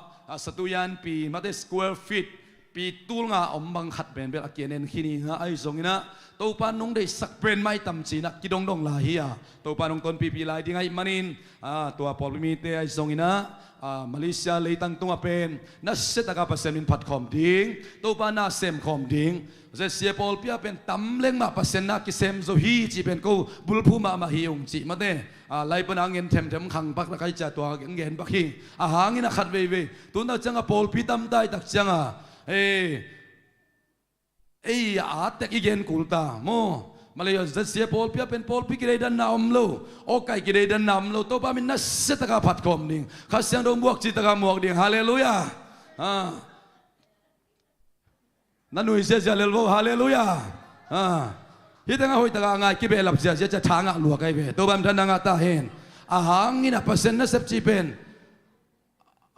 Speaker 8: สตุยันปีมาเตสควอร์ฟิตปีตูลงาอมบังขัดเป็นเบลอาเกียนเอ็นขีนีนะไอซงนะตัวปานนงได้สักเป็นไม่ต่ำจีนักกิดงลาเฮียตัวปานนงต้นปีลายดิ้งไอมันนินตัวพอลมีเตไอซงนะมาเลเซียเลยตั้งตัวเป็นนัสเซตากาเปอร์เซ็นต์พัดคอมดิ้งตัวปานนาเซมคอมดิ้งเสียพอลเปียเป็นตั้มเล็งมาเปอร์เซ็นต์นักกิเซมโซฮีจีเป็นกูบุลพูมาฮิองจีมาเตไล่ปนังเงินเทมขังปักนักไอจ่าตัวเงินปักหิงหางอินักขัดเว่ตัวนักจังพอลปีตั้มได้ตักจังอาเตกิเกนกุลตาโมมาเลยจะเสียพอลเปียเป็นพอลพิกิเรดันนามโลโอไกกิเรดันนามโลตัวป้ามินนัสเซตกาพัดคอมดิ่งข้าเสียงดงบวกจิตกาหมวกดิ่งฮาเลลูยานั่นหนุ่ยเสียจะเลวฮาเลลูยาฮิตงาหอยตะกางไงกิเบลับเสียจะทางอ่ะลวกไอเบตัวบ้านท่านนางตาเห็นหางนี่นะเปอร์เซ็นต์นัสเซปจีเป็น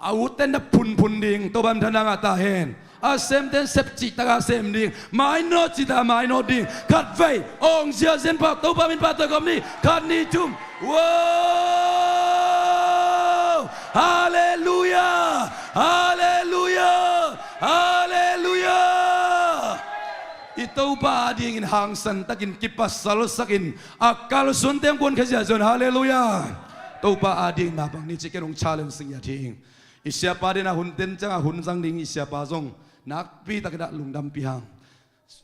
Speaker 8: อาวุธเต้นนับพุนดิ่งตัวบ้านท่านนางตาเห็นอาเซมเต้นเซปจิตากาเซมดิ่งไม่โนจิตาไม่โนดิ่งขัดไฟองเสียเซนปักตัวบ้านมินปัตตะกอมนี่ขัดนี่จุ่ม ว้าวฮาเลลูยาฮาเลลูยาฮาเลลูยาIto pa ading hangsan takin kipasal sakin akal sunteng pun kejajon haleluya. Ito pa ading mabang ni cikerong challenge sing yating. Isya pa din hunten cang hunsang ding isya pa zong nakpi takida lungdam pihang.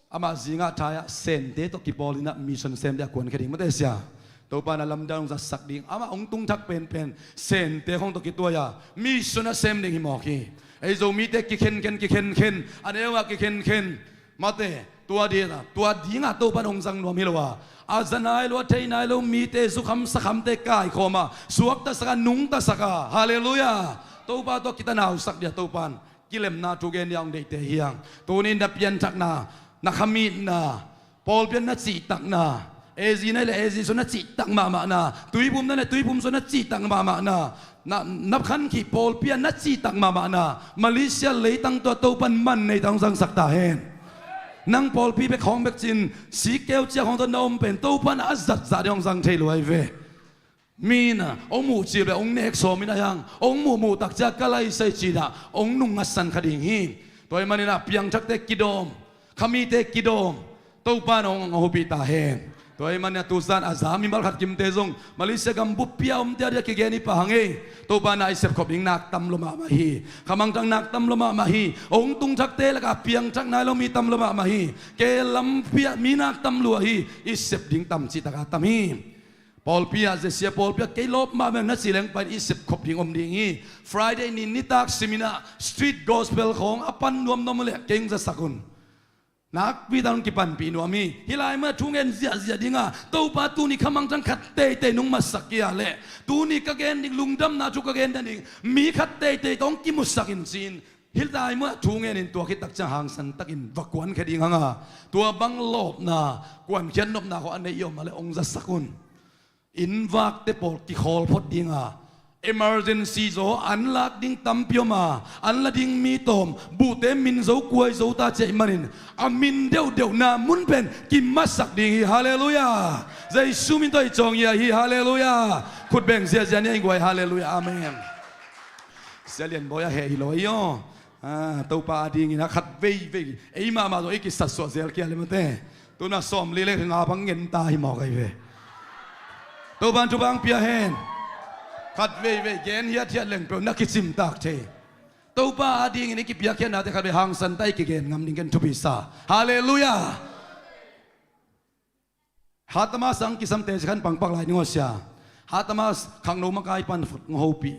Speaker 8: Ama zinga taya sente to kipolina mission sem dia kuan keding mate isya. Ito pa na lamdang sa sakding ama ong tung tak pen sente kong to kitwaya mission na sem ding himoki. Ezo mite kiken anewa kiken mate tua dia nga to panong sang nuam hilowa azanai lo teinai lo mite sukham sakham te kai khoma suak ta saka nung ta saka haleluya to pa to kita nau sak dia to pan kilem na tu gen yang de te hiang to ni na pian tak na khamit na pol pian na chi tak na ezi na le ezi so na chi tak ma na tuipum na tuipum so na chi tak ma na nap khan ki pol pian na chi tak ma na Malaysia le tang to pan man nei tang sang sak ta hen nang Paul pi be khong bek chin si keu chia khong to nom pen to pan azat za dong sang thei loi ve mina ong mu chi be ong nek so mina yang ong mu tak cha kalai sai chi da ong nung asan khading hi toy manina piang thak te kidom khami te kidom to pan ong hobi ta hen toy mania tusan azami mal khat kim te zong Malaysia gam bu pia dia ke geni pa hange to pa na isep khop ding nak tam lo ma hi khamang tang nak tam lo ma hi ong tung thak te la ka piang thak na lo mi tam lo ma hi ke lam pia mi nak tam lo hi isep ding tam chi ta ka tam hi Paul pia je sia Paul pia ke lop ma men na sileng pa isep khop ding ding hi Friday ni nitak semina street gospel khong apan nuam nom le keng za sakun nak bidang kipan pinuami hilai ma tungen zia dinga to pa tu ni khamang tang khat te nung masakia le tu ni ka gen ding lungdam na chu ka gen ding mi khat te tong ki musakin sin hilai ma tungen in tua ki tak cha hang san takin vakwan khading hanga tua bang lop na kwan khian nop na ko ane yom ale ong za sakun in vak te pol ki khol phot dinga emergency zo anlak ding tampioma anla ding mitom bute min zo kuai zo ta che manin amin deu na mun pen ki masak ding haleluya zai sumin toi chong ya hi haleluya khut beng sia jan yang guai haleluya amen selian boya he lo yo to pa ding na khat vei ei ma zo ek sat so zel kia le mate tu na som le nga bang ngen ta hi mo kai ve to ban tu bang pia hen khát về gen hiat leng pro nak kisim tak the to pa ading ni ki pia khen na te khat be hang san tai ki gen ngam ding gen thubi sa hallelujah hatama sang kisam te khan pangpak lai ni sia hatama khang no makai pan phut ngopi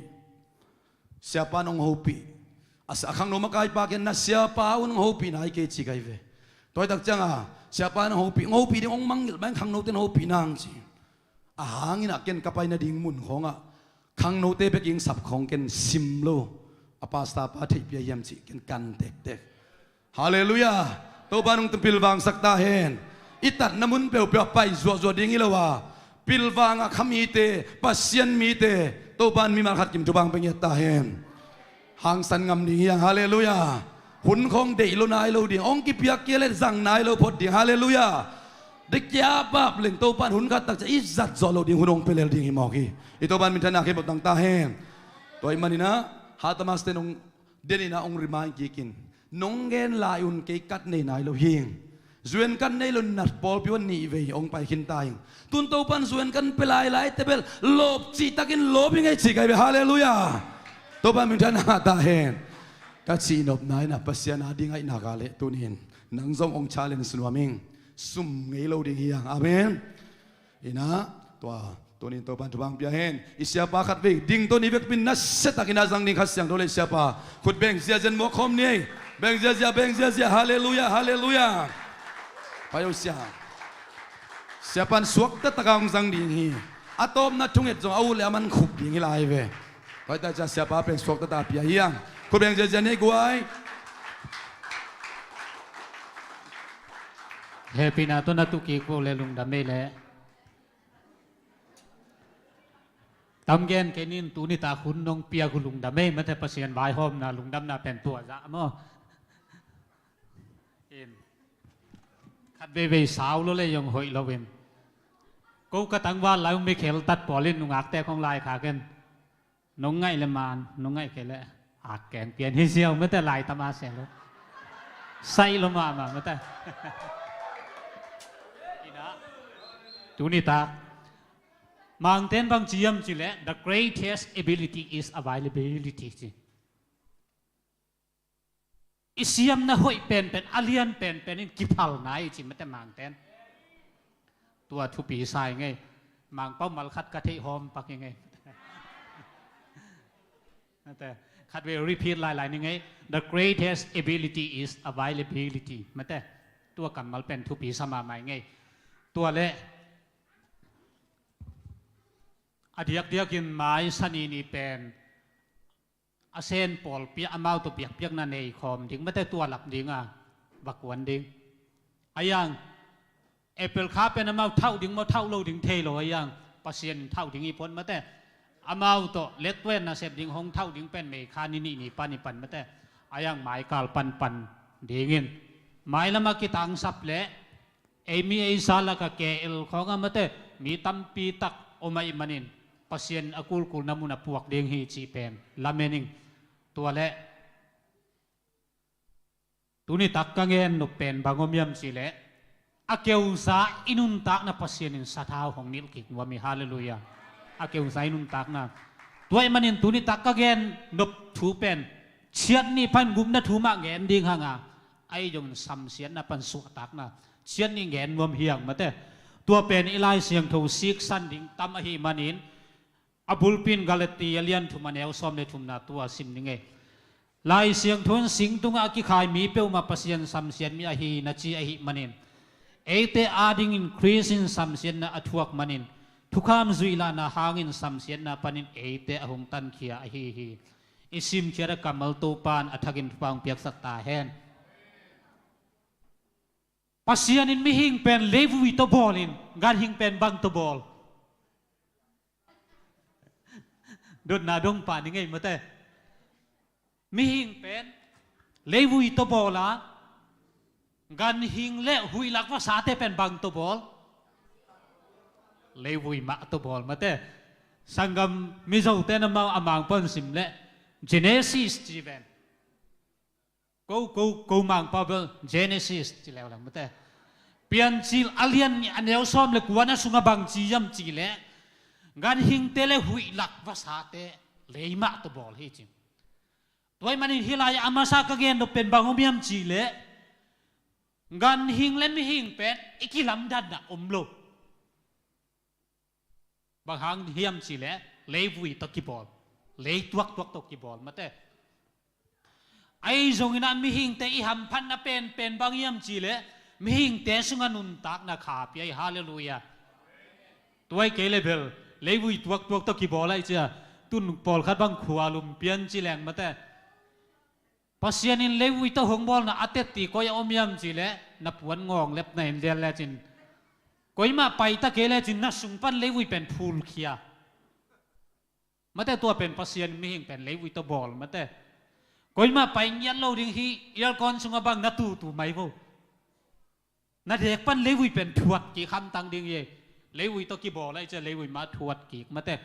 Speaker 8: siapa nong hopi asa khang no makai pa ken na siapa un hopi nai ke chi kai ve toy tak changa siapa nong hopi ding ong mangil bang khang no ten hopi nang chi a hangin a ken kapai na ding mun khonga khang no te beking sap khong ken simlo apasta pa thei pia yam chi ken kan tek hallelujah to banung tempil wang sakta hen itat namun pe pai zo ding ilawa pilwang a khami te pasien mi te to ban mi mal khat kim tubang pengya ta hen hang san ngam ni yang hallelujah hun khong dei lo nai lo ding ong ki pia kia le zang nai lo phot ding hallelujah de kya bab leng to pan hun khat tak cha izat zo lo ding hunong pelel ding hi mo ki ito ban minta na ke botang ta hen toy manina hatamas tenong denina ong remind kikin nong gen la un ke kat nei nai lo hing zuen kan nei lo nat pol pion ni ve ong pai kin tai tun to pan zuen kan pelai lai tebel lob chi takin lobing ai chi kai hallelujah to ban minta na ta hen ka chi nop nai na pasian ading ai na ka le tunin nang zong ong challenge suaming sum ngei lo ding hiang amen ina Tunin to pan tubang piahen isiapa khat ve ding to ni vek pin na seta kina jang ning khasyang dole siapa khut beng sia jen mo khom ni beng sia haleluya payo siapan suak ta takang jang ding hi atom na thunget zo au le man khup ding lai ve pai ta cha siapa beng suak ta pia hiang khut beng sia jen ni guai
Speaker 9: happy na to na tu ki ko le lung da me le tam gen ke nin tu ni ta khun nong pia ku lung da me ma the pasien vai hom na lung dam na pen tua za mo in khat be ve saw lo le yong hoi lo wen กูกระตังว่าเราไม่เขลตัดปอลินนุงอักแต่ของลายขากันน้องไงละมานน้องไงเขลละอักแกงเปลี่ยนให้เซียวไม่แต่ลายตามาเสียแล้วใส่ลงมาไม่แต่จูนี่ตามังเทนบางจีมจีเล่ the greatest ability is availability จีอิเซียมนะหอยเป็นอเลียนเป็นกิพัลไหนจีไม่แต่มังเทนตัวทุปีใส่ไงมังเป้ามัลคัดกะทิหอมปักยังไงแต่คัดเว repeat หลายๆนี่ไง the greatest ability is availability ไม่แต่ตัวกันมัลเป็นทุปีสมาใหม่ไงตัวเละอดีตเดียกินไม้สันีนี่เป็นอาเซนปอลเปียอมาตัวเปียกนั่นเองคอมถึงไม่ได้ตัวหลับดิ้งบักวันดิ้งไอ้ยังเอเปิลคาเป็นอมาเท่าดิ้งมาเท่าโลดิ้งเทโลไอ้ยังปัสเซียนเท่าดิ้งอีพนไม่ได้อมาตัวเล็กเว้นนะเสพดิ้งห้องเท่าดิ้งเป็นเมฆานี่ปันไม่ได้ไอ้ยังไม้กาลปันดิ้งอินไม้ละมากิตังสับเละเอมีไอซาลกับเกลของไม่ได้มีตั้มปีตักโอมาอิมันินpasien akul namuna puak ding hi chi pen lamening tuale tuni takkangen no pen bangomiam chile akeusa inun tak na pasien in sathau hong nil ki wami hallelujah akeusa inun tak na tuai manin tuni takkagen no thu pen chiat ni pan gum na thu ma ngen ding hanga ai jong sam sian na pan su tak na chiat ni ngen wam hiang mate tua pen ilai siang tho sik san ding tam a hi manin abulpin galati alian thumaneu somne thumna tua sim ninge lai siang thon sing tunga ki khai mi peu ma pasian samsian mi ahi na chi ahi manin eite adding increase in samsian na athuak manin thukam zuila na hangin samsian na panin eite ahung tan khia ahi hi isim chera kamal to pan athagin pang piak sakta hen pasian in mi hing pen levu to bolin gan hing pen bang to bolโดนนาดงป่านี่ไงมาแต่มีหิงเป็นเลวุยตัวบอลละกันหิงเละหุยลักว่าสาเตเป็นบางตัวบอลเลวุยมาตัวบอลมาแต่สังกัมมิจาวเตนมาอามางปนสิมเละ Genesis จีเวนกูมังปาเบล Genesis จีแล้วละมาแต่เปลี่ยนจีลอเลียนอันเดียวซ้อมเลยกวนสุงบางจียมจีเละgan hing tele hui lak vasate leima to bol hi chim toy manin hilai amasa ka gen do pen bangomiam chi le gan hing len mi hing pet ikilam dad na omlo bang hang hiam chi le leivui to ki bol le tuak to ki bol mate ai zong ina mi hing te i ham phan na pen bangiam chi le mi hing te sunga nun tak na kha pi hallelujah toy ke level lấy vui tuộc to kỳ bỏ lại chưa tuân bol khát băng khua lùm pian chỉ leng mà thế pasien in lấy vui to hong bol na atet ti coi omiam chỉ lẽ na puan ngong lep này đen lẽ chín coi mà bay ta kể lẽ chín na sung pan lấy vui pen phul kia mà thế tua pen pasien mi hing pen lấy vui to bol mà thế coi mà bay nhăn lâu ding hi yal con sung bang na tu mai vô na dek pan lấy vui pen thuat kỳ kham tăng ding ye lấy vui to kỳ bỏ lại cho lấy vui mà thuat kỳ mà thế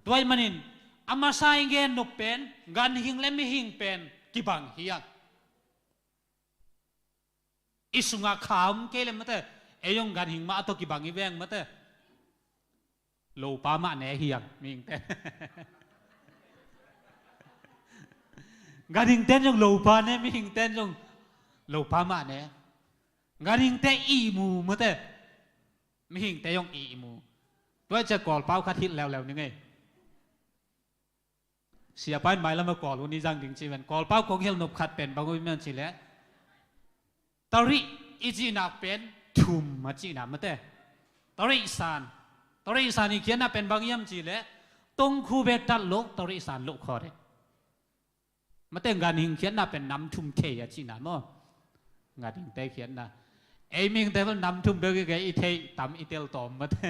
Speaker 9: đôi manin ama sai gen no pen gan hing lem hing pen kỳ bang hiang isunga kham ke lem mà thế ayong gan hing ma to kỳ bang iveng mà thế lâu pa ma ne hiang ming thế gan hing ten trong lâu pa ne mi hing ten trong lâu pa ma ne gan hing te i mu mà thế mi hing te yong i muตัวจะกอลเป้าคัดทิศแล้วนี่ไงเสียไปไม่แล้วมากอลวันนี้จังจริงๆมันกอลเป้ากองเฮลนบขัดเป็นบางวันมันสิแล้วตอริอีจีนักเป็นทุ่มมาจีนักมาเต้ตอริอีสานนี่เขียนน่ะเป็นบางยามจีแล้วตรงคูเบตัดโลกตอริอีสานโลกคอเด้มาเต้งานหิงเขียนน่ะเป็นน้ำทุ่มเทยจีนักมั้งงานหิงเต้เขียนน่ะไอ้มิงเต้ว่าน้ำทุ่มเบกอีเทต่ำอีเตลตอมมาเต้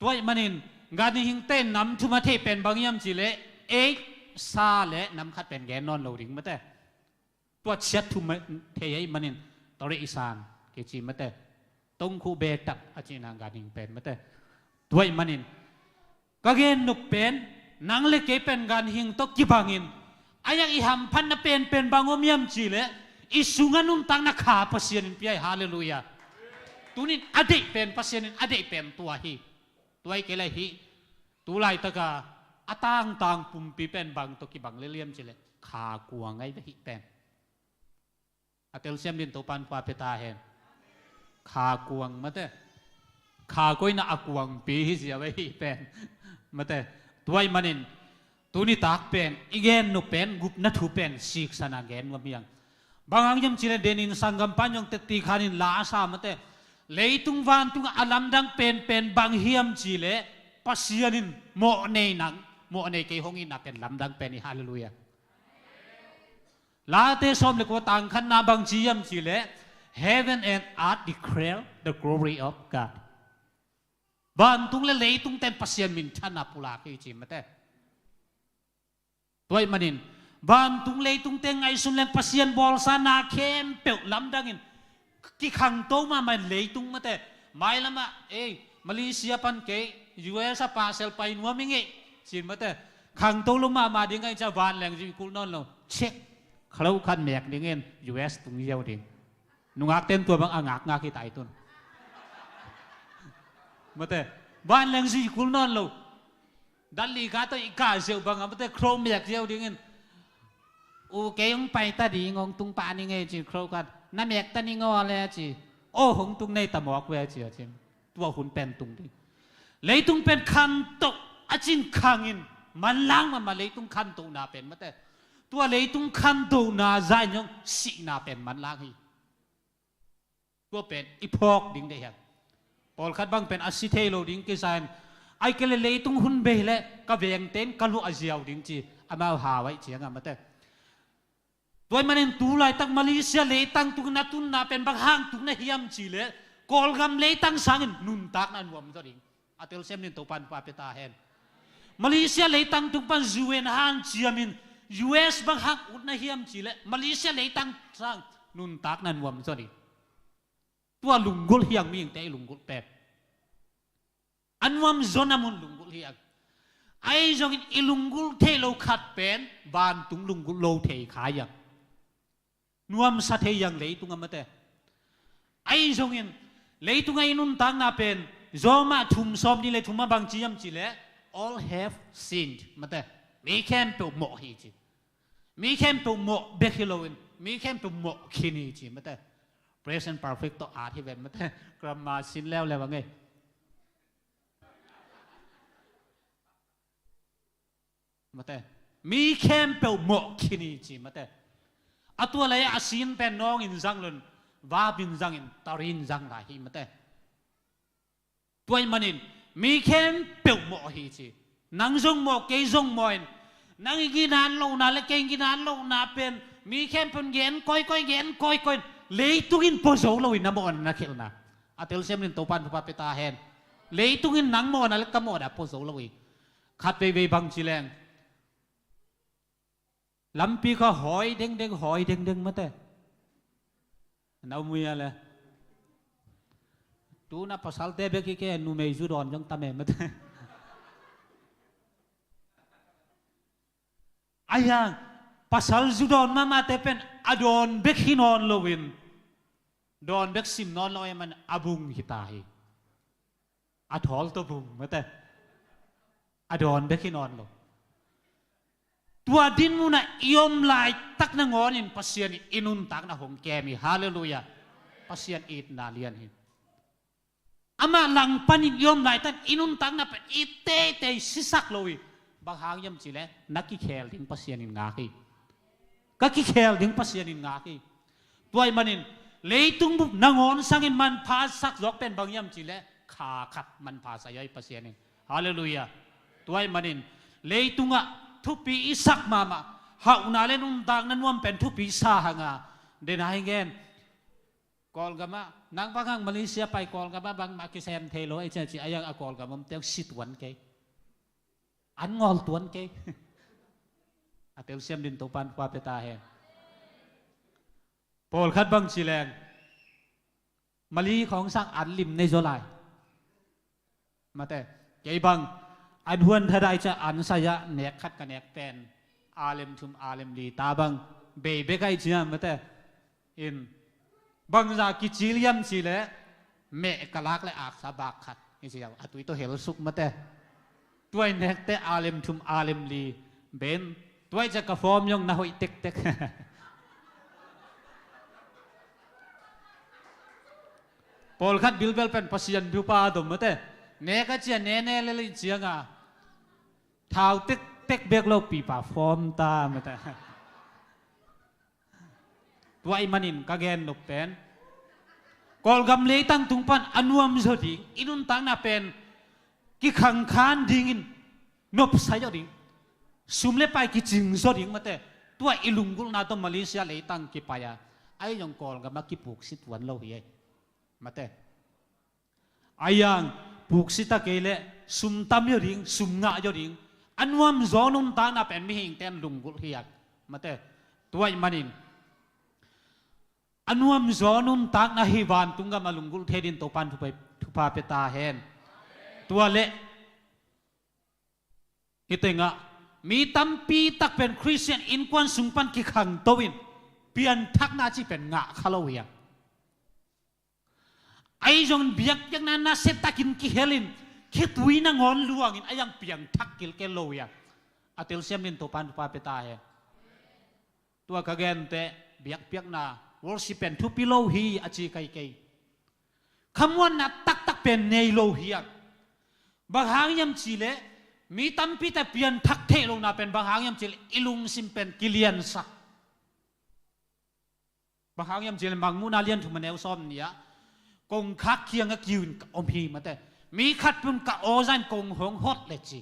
Speaker 9: ตัวมันนินงานหิงเต้นนำทุมาเทเป็นบางยามจีเล่เอกซาเล่นำคัดเป็นแกนนอนโหลดิ่งมาแต่ตัวเช็ดทุมาเทยมันนินตอริอีสาน ke chi mate tong khu be tak achina ganing pen mate tuai manin kagen nuk pen nang le ke pen gan hing to kibangin ayang iham phan na pen bangom yam chi le isungan nun tang na kha pasien in piai hallelujah tunin ade pen pasien in ade pen tua hi tuai ke lai hi tu lai taka atang tang pumpi pen bang to kibang le liam chi le kha kuang ai hi pen atel siam din to pan pa peta hen kha kuang mate kha koi na akuang pi hi sia vai hi pen mate tuai manin tuni tak pen igen no pen gup na thu pen sik sana gen wa miang bangang yam chile denin sangam panyong te ti khanin la sa mate leitung van tung alam dang pen bang hiam chile pasianin mo nei nang mo nei ke hongin na pen lam dang pen ni hallelujah la te som le ko tang khan na bang chi yam chile heaven and earth declare the glory of God ban tung le leitung ten pasian min thana pula ke chi mate toy manin ban tung leitung te ngai sun len pasian bol sana kem pe lam dangin ki khang to ma mai leitung mate mai lama Malaysia pan ke US a parcel pai nuam nge chin mate khang to luma ma ding ai cha van leng ji kul non lo check khlau khan mek ding en US tung yau ding nungak ten tua bang angak ngak ki tai tun mate van leng ji kul non lo dali ka to ika zeu bang mate khrom mek zeu ding en u ke yong pai ta di ngong tung pa ni nge chi khro kan na mek ta ni ngo le chi o hong tung nei ta mok we chi chin tua hun pen tung ding leitung pen khan to achin khangin man lang ma leitung khan to na pen mate tua leitung khan to na zai nyong si na pen man lang hi tua pen ipok ding de han pol khat bang pen asithe lo ding ke san ai ke le leitung hun be le ka veng ten ka lu aziaw ding chi ama ha wai chiang mate toy manin tu lai tak Malaysia le tang tu na tun na pen bang hang tu na hiam chi le kol gam le tang sangin nun tak na nuam zo ding atel sem nin to pan pa peta hen Malaysia le tang tu pan zuen han chiamin US bang hang ut na hiam chi le Malaysia le tang sang nun tak na nuam zo ding tua lunggul hiang mi te lunggul pep anwam zona mun lunggul hiang ai jong ilunggul the lo khat pen ban tung lunggul lo the khayang nuam sa the yang leitung amate ai jong in leitung ai nun tang na pen zoma thum som ni le thuma bang chiam chi le all have sinned mate mi kem pe mo hi chi mi kem pe mo bekiloin mi kem pe mo khini chi mate present perfect to art hi ven mate grammar sin leo le wange mate mi kem pe mo khini chi mate atua le asin pen nong in zang lun va bin zang in tarin zang la hi mate tuai manin mi kem pe mo hi chi nang zong mo ke zong moin nang gi nan lo na le ke gi nan lo na pen mi kem pun gen koi gen koi leitungin po zo lo in na mo na khel na atel sem nin to pan pa peta hen leitungin nang mo na le ka mo da po zo lo i khat ve bang chi leng lampi ka hoi deng mate nau muya le tu na pasal te be ki ke nu me ju don jong ta me mate ayang pasal ju don ma te pen adon bek hinon lowin don bek sim non lo man abung hitai athol to bung mate adon bek hinon lo tua din muna iom lai tak na ngonin pasien inun tak na hong kemi hallelujah pasien it na lian hin ama lang panin iom lai tan inun tak na pen ite sisak lowi bang hang yam chile naki khel ding pasien in nga ki ka ki khel ding pasien in nga ki tuai manin leitung bu nangon sangin man pha sak jok pen bang yam chile kha khat man pha sayai pasien in hallelujah tuai manin leitunga thupi isak mama hauna le nun dang nan wam pen thupi sa hanga den hai gen kol gama nang bangang Malaysia pai kol gama bang ma ki sem thelo ai cha chi ayang a kol gama tek situan ke an ngol tuan ke atel sem din to pan pa peta he pol khat bang chi leng มาลีของสังอันลิมในโซไลมาแต่เกี่ยบังอันหวนทดายจะอันสยะเนกขัดกันเนกเป็นอาเลมทุมอาเลมลีตาบังเบย์เบกไอเจียมาแต่อินบังจากกิจิลิยมสิเลเมกลักและอักษาบักขัดนี่สิเอาตุยตัวเฮลสุกมาแต่ตัวเนกแต่อาเลมทุมอาเลมลีเบนตัวจะกระฟอมยงนาหอยเต็กเต็กพอลขัดบิลเบลเป็นปัสยันดูปาดมมาแต่เนกเจียเนเนเลยเจียงอ่ะเท้าเต็กเต็กเบกเราปีป่าฟอมตามาแต่ตัวไอ้มันินกะเกนนกเป็นกอลกำเลยตั้งตุงปันอนุมสดิงอินุนตั้งน่ะเป็นกิขังคานดิ่งนบใส่ยอดิ่งสุมเลไปกิจิงสดิ่งมาแต่ตัวอิลุงกุลนาตัวมาเลเซียเลยตั้งกิปายาไอ้ยองกอลกับมากิปลูกสิตวันเราเฮียมาแต่ไอ้ยังปลูกสิตะเกลสุมตามยอดิ่งสุมงะยอดิ่งอนุมจอนุนตั้งน่ะเป็นมิหิงเต็นลุงกุลเฮียมาแต่ตัวไอ้มันินอนุมจอนุนตักนาฮิวานตุงกามาลุงกุลเทดินโตปันทุพาเปตาเฮนตัวเละฮิตงะมีตั้มปีตักเป็นคริสเตียนอินควันสุงปันกิขังโตวินเปลี่ยนทักนาจีเป็นงะขลาวียไอจงเบียกยังนั้นนาเซตักินกิเฮลินคิดวินังอนลวงอินไอยังเปลี่ยนทักกิลเกลวียอาติลเซียมดินโตปันทุพาเปตาเฮตัวกะเกนเตเบียกเปียกนาวอร์ชิเป็นทุพิโลฮีอาจีไกไกคำว่านัดตักเป็นเนโลฮีบางหางยำจีเลมีตั้มปีแต่เปลี่ยนทักเทลงนาเป็นบางหางยำจีเลอิลุงซิมเป็นกิเลียนสักบางหางยำจีเลบางมูนาเลียนทุมันเอลซอมเนี่ยกงคักเคียงกับยืนกับอมพีมาแต่มีขัดปุ่นกับโอซันกงหงฮอตเลยจี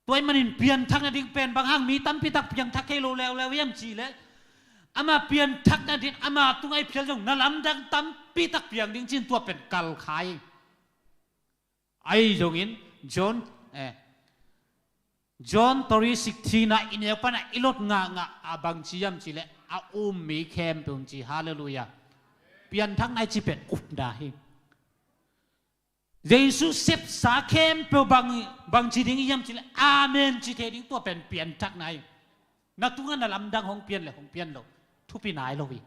Speaker 9: ตัวมันเปลี่ยนทักนั่นเองเป็นบางหางมีตั้มปีตักเปลี่ยนทักเทโลแล้วยำจีเลอามาเปลี่ยนทักนั่นดินอามาตุงไอเพียงจงนั่นลำดังตั้มปีตักเปลี่ยนดิ้งจินตัวเป็นกัลขายไอจงอินจอห์นตอรีสิกทีน่ะอินเอปนะอิลดงะอาบังจียมจีเลอามีเข้มเป็นจีฮาเลลูยาเปลี่ยนทักนั่นจีเป็นอุดดาฮิเยซูเสพสาเข้มเป็นบางจีดิ้งยมจีเลอาเมนจีเทดิ้งตัวเป็นเปลี่ยนทักนั่นนักตุงนั่นลำดังของเปลี่ยนเลยของเปลี่ยนเราทุปีนายเราวิ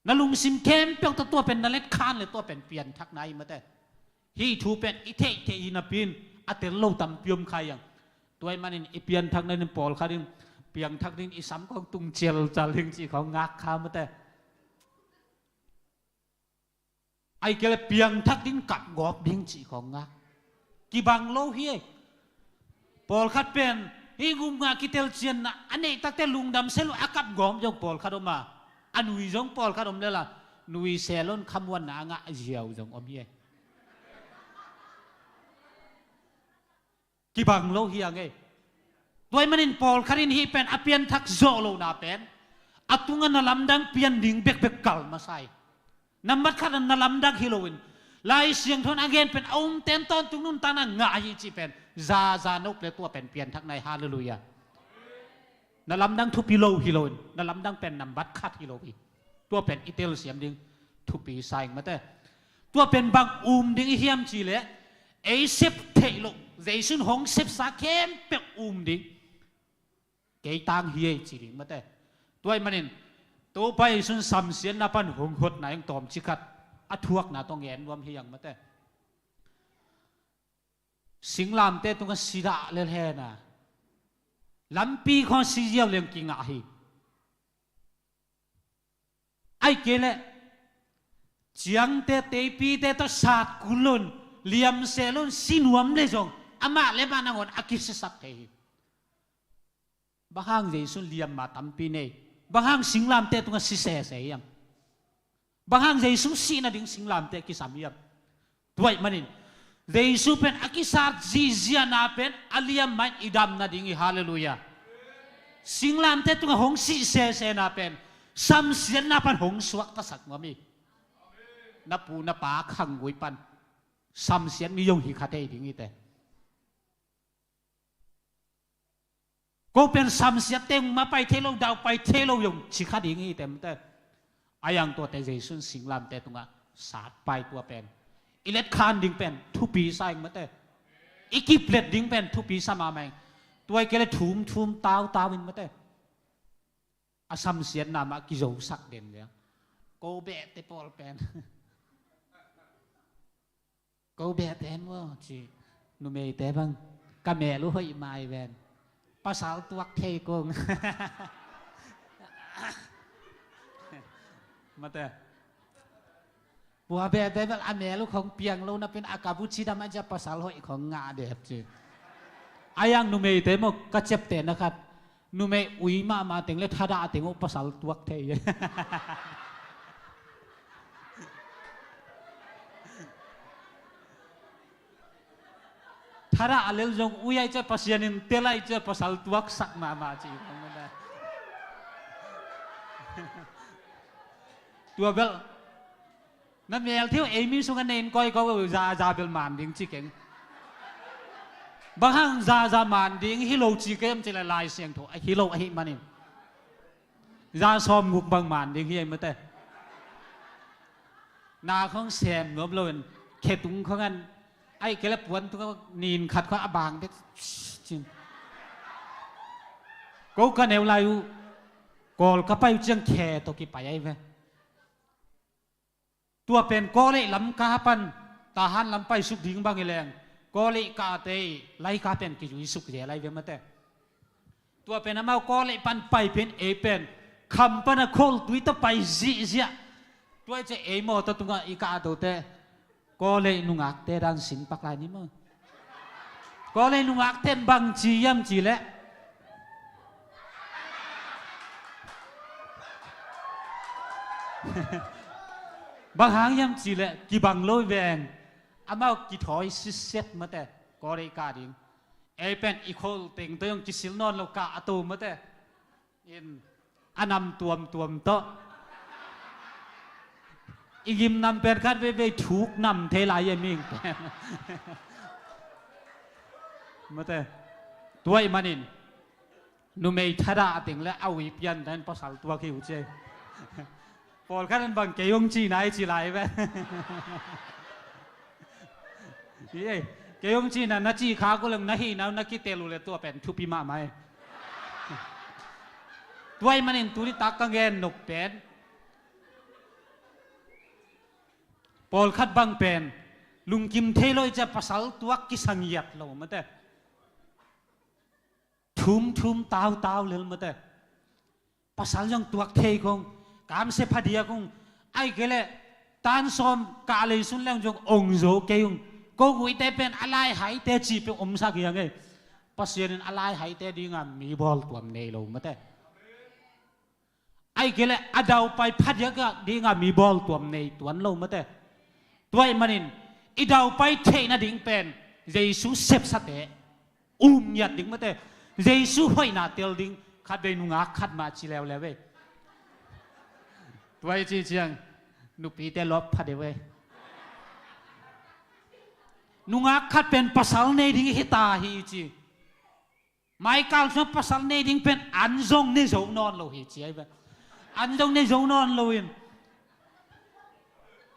Speaker 9: นั่นลุงซิมเข้มเป็นตัวเป็นนั่นเล็กคานเลยตัวเป็นเปลี่ยนทักนั่นมาแต่ฮีทูเป็นอิเทอินาปินอัตเตลโลตัมพิมใครยังตัวมันอิเปลี่ยนทักนั่นปอลคาดินเปลี่ยนทักดินอิสัมของตุงเจลจัลลิงจีของงักขามาแต่ไอเกลเปลี่ยนทักดินกัดกอบดิงจีของงักกีบังโลเฮียปอลคัดเป็นฮิงุมงาคิเตลเชียนนะอันนี้ตั้งแต่ลุงดำเซลุอากับกอมยงปอลคาดมาอันนุยจงปอลคาดมเลยล่ะนุยเซลอนคำวันนางะเจียวจงอมเย่กี่บังโลเฮียงไงโดยมันอินปอลคารินฮีเป็นอเปียนทักโซโลนาเป็นอัตุงันนลำดังเปียนดิ่งเบกกัลมาใส่น้ำมัดขัดนลำดังฮิโลวินลายเสียงทนอเกนเป็นองเต็นตอนตุงนุ่นตานังงายิจิเป็นซานกเลยตัวเป็นเปลี่ยนทักในฮาเลลูยานลำดังทุปิโลฮิโลนนลำดังเป็นน้ำบัดคัดฮิโลวีตัวเป็นอิเตลเสียมดิ่งทุปีไซงมาแต่ตัวเป็นบางดิ่งเฮียมจีเลเอเซปเทโลเจสุนหงเซปสาเข้มเป็กดิ่งเกยตังเฮียจีดิ่งมาแต่ตัวมันนี่ตัวไปสุนสัมเสียนนับปันหงหดนายยังตอมชิคัดอัทวกนาต้องเงินรวมเฮียงมาแต่สิงลามเตตุงกันสีดาเลเฮนะลำปีของสีเจียวเลี้ยงกิงอาฮีไอเกลจียงเตเตปีเตตศาสตร์กุลุนเลียมเซลุนสินวมเลยจงอามาเลบานางอนอากิสสักเทบางเจสุนเลียมมาตั้มปีเนบางสิงลามเตตุงกันสีเสเสียงบางเจสุสีนาดิ่งสิงลามเตกิสามียมด้วยมันนี่เจสุเป็นอากิสาร์จีเจียนาเป็นอาลียมมันอิดามนาดิ่งฮาเลลูยาสิงลามเตตุงหงสีเสนาเป็นซัมเสียนนาปันหงสวักตสักมามีนับปูนับปาขังไว้ปันซัมเสียนมียงหิคาเตดิ่งอีแต่ก็เป็นซัมเสียเต็มมาไปเทโลดาวไปเทโลยงชิคาดิ่งอีแต่ ayang to te Jason singlam te tunga sat pai tua pen ilet khan ding pen thu pi sai mate ikiplet ding pen thu pi sama mai tuai kele thum tao in mate asam sian nama ki zo sak den le ko be te pol pen ko be ten wo chi nu me te bang ka me lu hoi mai ven pasal tuak thei kong mateบัวเบเดมันอเมรุของเปียงเรานะเป็นอากาบุชิดามันจะภาษาหอยของงาเด็บจีอายังนุเมย์เตมกระเจ็บเตนะครับนุเมย์อุยมาเต็งเลยท่าดาเต็งภาษาตัวเทยท่าดาอะไรจงอุยจะภาษาหนึ่งเตลัยจะภาษาตัวสักมาจีของมันได้ตัวเบลนั่นเองที่เอมี่สุกันเองก็เขาจะเป็นมันดิ้งจีเก่งบางครั้งจะมันดิ้งฮิโลจีเกมจะลายเสียงถูกฮิโลไอ้มันนี่จะซ้อมกุกบางมันดิ้งยังไม่ได้นาของแซมงบเลยเขตุงของกันไอ้เกล็ดปวนตัวนีนขัดเขาอบางเด็ดจินกูกันเอวลายกอลก็ไปเจียงแค่ตัวกี่ไปไอ้เว้ตัวเป็นกอลิลำกาปันตาหันลำไปสุกดิ่งบางแรงกอลิกาเตยไล่กาเป็นกิจุยสุกเดียไล่เวมาเตตัวเป็นน้ำเอากอลิปันไปเป็นเอเป็นคำปันโคลตุยตไปจีเสียตัวจะเอโมตัวตุงอีกาตัวเตกอลินุงักเตดันสินปักลายนี้มั้งกอลินุงักเตนบางจียมจีเละบางหางยังจีเลยกีบังลอยแวนอามากีถอยซิเซตมาแต่กอริกาดิงเอเป็นอีโคลติงตัวยังกิสิลนอนเรากะตัวมาแต่อินอันนำตัวโตอีกิมนำเป็นคัดไปถูกนำเทลายมิงมาแต่ตัวอีมันอินนูไม่ทัดาติงและเอาวิปยันแต่ภาษาตัวคิวเจพอลกันบังเกยงจีนายจีไลไปนี่เกยงจีน่ะนัจีขาก็เลยนักฮีน่ะนักกิเตลูเลยตัวเป็นทุปีมาไหมตัวไอ้มันเองตัวนี้ตักกังเงินนกเป็นพอลคัดบังเป็นลุงกิมเทโลจะภาษาตัวกิสังเยียดเราไม่ได้ทุ่มเต้าเลยไม่ได้ภาษาอย่างตัวเทคงการเสพเดียกงไอ้เกลตานซอมกาเลยสุนแรงจงองโจเกยงก็กุยเตเป็นอะไรหายเตจีเป็นอมสักอย่างไงปัสยานินอะไรหายเตดีงามมีบอลตัวเนลมาเตไอ้เกลอดาวไปพัดยากดีงามมีบอลตัวเนตัวนั้นลงมาเตตัวไอ้มันนินอีดาวไปเทน่ะดิ่งเป็นเยซูเสพสเตยัดดิ่งมาเตเยซูห้อยนาเตลดิ่งขัดไปนุงักขัดมาชีแล้วเว้ยตัวไอ้จีเจียงนุปีเตลบพัดเว้ยนุงักขัดเป็นภาษาเนดิ่งฮิตาฮีจีไม่กล่าวว่าภาษาเนดิ่งเป็นอันจงเนจงนอนโลฮีจีไอ้เว้ยอันจงเนจงนอนโลอิน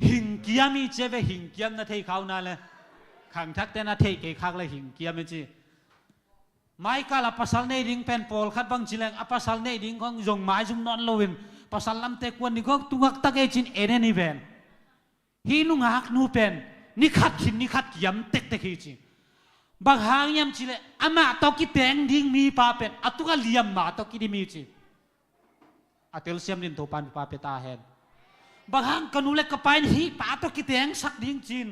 Speaker 9: หิงเกียมีเจ้าหิงเกียมนาเทเขานั่นเลยขังทักแต่นาเทเกคักเลยหิงเกียมจีไม่กล่าวภาษาเนดิ่งเป็นโพลขัดบังจีแรงภาษาเนดิ่งของจงไม้จงนอนโลอินภาษาลำเตกวันนี้ก็ตุงักตะเกจินเอเนนี่เป็นฮีนุงักนูเป็นนี่ขัดขินนี่ขัดยำเตกเกจินบางหางยำจีเลยอามาตอกิแตงดิ่งมีปาเป็นอัตุกะเลียมมาตอกิดิมีจีอัตเอลเซียมดินโตปันปาเปตาเฮนบางหางกันุเล็กกระไปนี่ปาตอกิแตงสักดิ่งจีน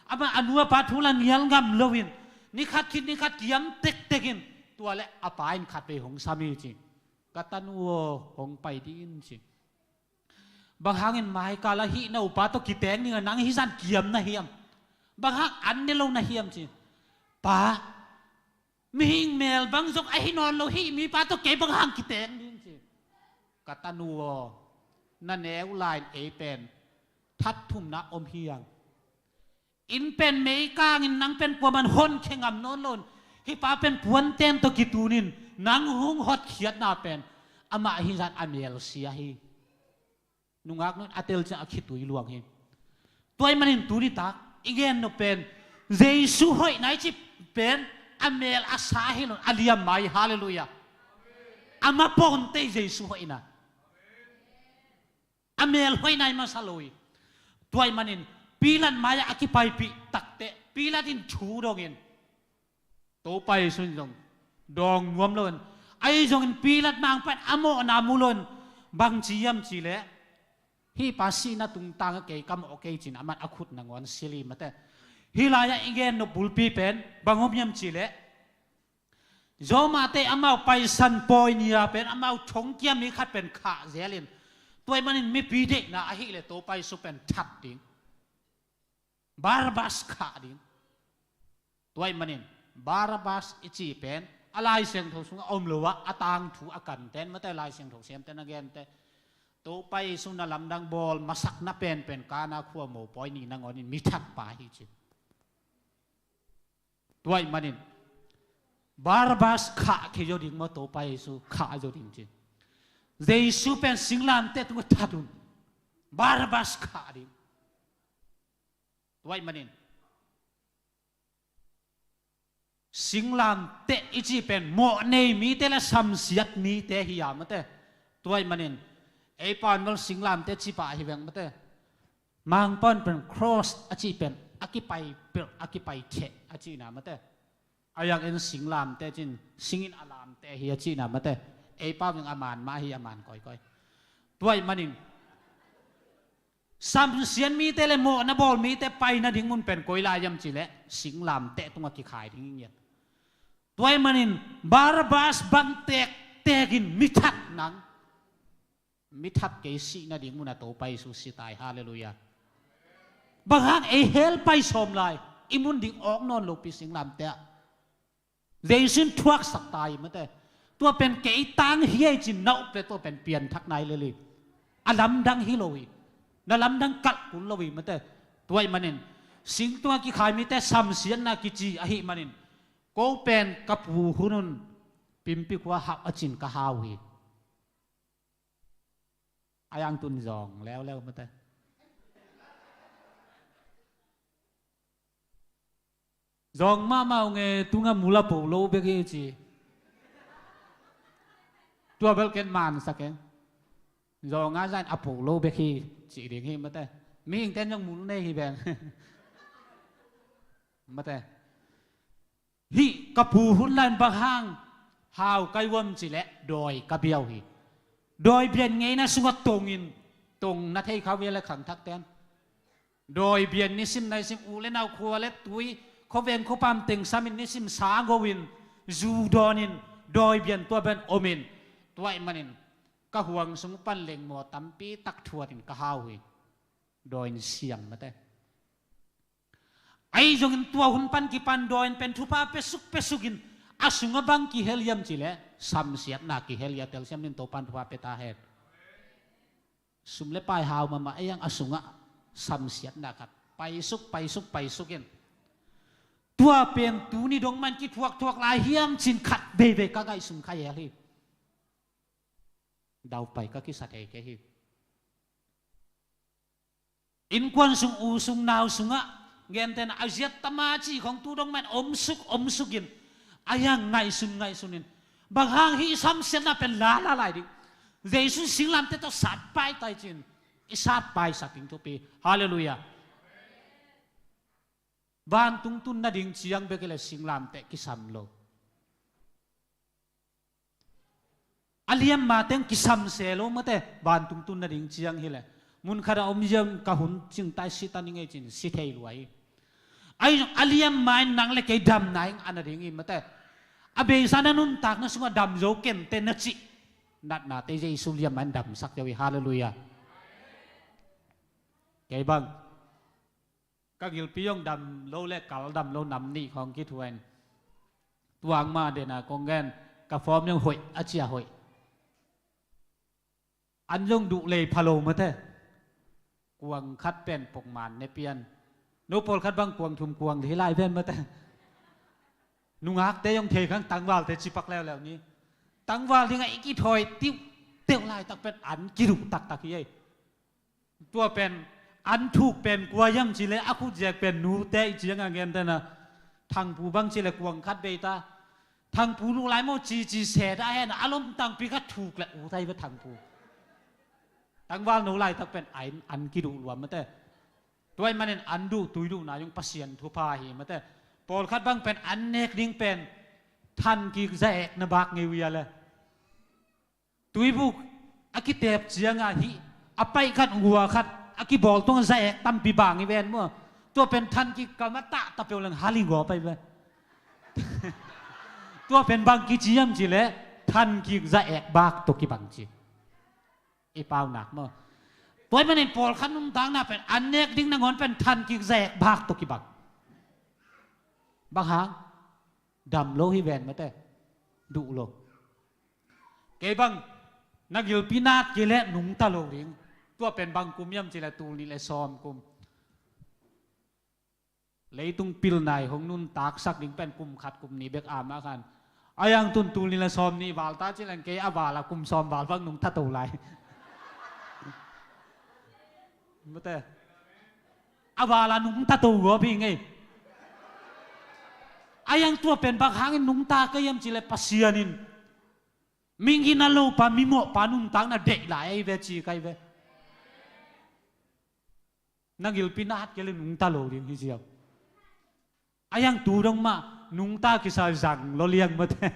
Speaker 9: อามาอนุปาทุลันเยลงามลวินนี่ขัดขินนี่ขัดยำเตกกินตัวเละอปายนขัดไปหงสามีจีกตันวัวหงไปดีนสิบางหางเงินไม้กาลหินาอุปาตกิเตงนี่นังฮิซันเกียมนะเฮียมบางหางอันนี่ลงนะเฮียมสิป้ามีหิงเมลบางจงไอ้นอนโลหิมีปาตเก็บบางหางกิเตงนี่สิกตันวัวนั่นแนวลายเอเป็นทัดทุ่มนะอมเฮียงอินเป็นเมกาเงินนังเป็นปวมันหนเข่งอำนนลนฮิป้าเป็นปวนเต้นตกิตูนินนังหงหดเขียดนาเป็นอามาฮิซันอเมลเสียฮี นุงักนู้นอัตเตลจะอคิดตุยลวงเห็นตัวมันเห็นตุนิตักอีกเงี้ยนเป็นเยซูหอยไหนจิเป็นอเมลอาสาฮิลอาเลียมไม่ฮาเลลูยาอามาปอนเตเยซูหอยนะอเมลหอยไหนมาสลอยตัวมันเห็นปีลันมายาอคิไปปีตักเตปีลันชูดองเงินโตไปสุนทรดองงวมลนไอ้จงปีลันนางเป็นอโมนามุลนบางจียมจีเล่ฮีภาษีนัตุงตังเกยกำโอเคจินอามันอคุดนังวันสิลีมาแต่ฮีลายาอิเกนนบุลปีเป็นบางอบยมจีเล่โจมาเตอามาไปสันปอยเนียเป็นอามาชงเกียมนี้คัดเป็นขาเซลินตัวมันไม่ปีเด็กนะฮิเลโตไปสุเป็นทัดดิ้งบาร์บัสขาดิ้งตัวมันบาร์บัสอิจิเป็นอะไรเสียงถูกสุงอมหรือว่าอตางถูอากันเต้นมาแต่ลายเสียงถูกเสียมเต้นนักเรียนแต่ตัวไปสุนลำดังบอลมาสักนับเป็นการนักขัวหมูปอยนี่นังอนินมิทักป่าฮิจิตัวมันบาร์บัสขาเขยดิ้งมาตัวไปสุขาโยดิ้งจิเยซูเป็นสิงลามเตตุงทัดุนบาร์บัสขาดิ้งตัวมันสิงลามเตอิจิเป็นโมเนมีเตละสัมเสียดมีเตหิยามเตตัวมันไอปอนมันสิงลามเตจิปะหิเวงมาเตมังปอนเป็นครอสอจิเป็นอากิไปเปิลอากิไปเทอจินามาเตอายังเอ็นสิงลามเตจินสิงอินอลามเตหิอจินามาเตไอปอนยังอามานมาหิอามานก่อยตัวมันสัมเสียนมีเตเลโมนะบอลมีเตไปนะดิ้งมุนเป็นก่อยลายยำจิเลสิงลามเตตุงกิขายดิ้งเงี้ยตัวมันบาร์บัสบังเตกเตกินมิทักนังมิทักเกสินะดิ้งมุนโตไปสุสิตายฮาเลลูยาบางครั้งไอเฮลไปสมลายอิมุนดิ้งออกนอนลงปีสิงลามเตะเดซินทวักสักตายมาเตตัวเป็นเกยตังเฮียจินเนาเปตัวเป็นเปลี่ยนทักนายเลยอลัมดังฮิโลวีนั่นลำดังกัดกุลวีมาเตตัวมันสิงตัวกิขายมีแต่สัมเสียนนากิจีอหิมันก็เป็นกับหูหุนุนปิมปิกว่าหักอจินกะฮาวีอายังตุนจองแล้วมาเตจองมาเอาเงตุงมูลาปูโลเบกิจีตัวเบลเกนมันสักเองจองอาจารย์อปูโลเบกิจีเดียงฮิมาแต่มีอิงเต้นยังมุนในฮิแบงมาแต่ฮิกับผู้หุ่นลันบางห้างหาวไกวมจีเละโดยกับเบียวฮิโดยเบียนไงนะสุกัดตรงอินตรงนัทให้เขาเวลาขังทักเต้นโดยเบียนนิสิมในสิมอูเลนเอาครัวเล็บตุยเขาเวงเขาปั๊มเต็งสามินนิสิมสาโกวินจูดอนินโดยเบียนตัวเป็นโอมินตัวไอมันินก็ห่วงสงปันเล็งหมอตั้มปีตักทัวดินก็ฮาวหิโดยเสียงมาแต่ไอ้จงตัวหุ่นปันกีปันโดยเป็นทุพาเปสุกินอาสุงบังกีเฮลียมจิเลสัมเสียนากีเฮลียเตลเซียมนินโตปันทุพาเปตาเฮดสุมเลปายฮาวมาไอ้ยังอาสุงะสัมเสียนาคัดไปสุกินตัวเป็นตูนี่ดงมันกีทวกลายเฮียมจินขัดเบเบก็ไงสุมขยะลีดาวไปก็คิดสัตย์เอกฮิอินควันสุงอูสุงนาวสุงะเงินเต็นอาเซียตมาจีของตูดงมันอมสุกินอายังไงสุนินบางห้างฮิซัมเซนน่ะเป็นลาลายดิเยซูสิงลำเตต้องสัตย์ไปตายจินอิสัตย์ไปสักทิ้งทุปีฮาเลลูยาบ้านตุงตุนนาดิ่งเชียงเบกเลสิงลำเตกิสัมโลอาเลียมมาเต็งกิสัมเซโลมาเตบานตุงตุนนาดิ่งเชียงฮิเลมุนคาราอมยังกะหุนจิงไตสิตันยังไงจินสิเทลไว้ไออาเลียมมานังเลกดำนายอันนั้นดิ่งอิมาเตอาเบสานันุนตักนัสงดำโจเกนเตนจินัดนาเตเจสุเลียมันดำสักเจวิฮาเลลูยาไงบ้างก็กิลปิยงดำโลเล็กกัลดำโลนำนี่ของคิดเวนตัวงมาเดน่ะกงเงินกับฟอร์มยังหอยอาเจียหอยอันยงดุเลยพะโลมาเถอะกวงคัดเป็นปกหมันในเปียนโนโปลคัดบังกวงทุมกวงที่ไล่เพื่อนมาเถอะนุงักแต่ยังเทข้างตังวาลแต่จิปักแล้วนี้ตังวาลที่ไงอีกถอยติ้วไล่ตักเป็นอันกิรุตักเย่ ตัวเป็นอันถูกเป็นกว่าย่ำจีเลยอาคุเจกเป็นนูเตะจีงเงินแต่นะทางผู้บังจีเลยกวงคัดเบต้าทางผู้รู้หลายโมจีเสดได้นะอารมณ์ต่างปีก็ถูกแหละอุทัยว่าทางผู้ตั้งว่าหนูไล่ทักเป็นอันกิดูรวมมาแต่ตัวมันเป็นอันดูตุยดูนายงปัสยันทุพาหิมาแต่ปอลคัดบังเป็นอันเนกดิ้งเป็นทันกิแจกนบักเงียเลยตุยบุกอากิเตบเจียงอาหิอไปคัดหัวคัดอากิบอกต้องแจกตั้มปีบางอีเวนมั่วตัวเป็นทันกิกามาตะตะเปียวลังฮาลิงหัวไปเลยตัวเป็นบางกิจิยมจีเลยทันกิแจกบักตกิบังจีไอ้เปล่าหนักมั่วตัวมันเป็นปอลคัดนุ่มตังน่ะเป็นอันเนกดิ้งนางอนเป็นทันกิแจกบักตกิบังบางหางดำโลหิเวนมาแต่ดุโลเก็บังนักยิลปีนาดกิเลหนุ่มตะโลริงตัวเป็นบางกุมย่ำจิเลตูนี่เลยซ้อมกุมเลยตุงปิลนายของนุ่นตากสักดิ้งเป็นกุมขัดกุมนี้เบกอามากันอายังตุนตูนี่เลยซ้อมนี่วาลตาจิเลนเกยอาบาละกุมซ้อมวาลฟังนุ่มทัดตูไลมาแต่อาบาละนุ่มทัดตูหัวพี่ไงอายังตัวเป็นบางครั้งนุ่มตาก็ย่ำจิเลปัสยานินมิงกินาโลปามิโมปานุ่มตังน่ะเด็กหลายเวจีไกเวนักยิลปินาดก็เลยนุ่งตาโลเรียงที่เดียวอายังตูดงมานุ่งตากิสาจังโลเลียงมาแต่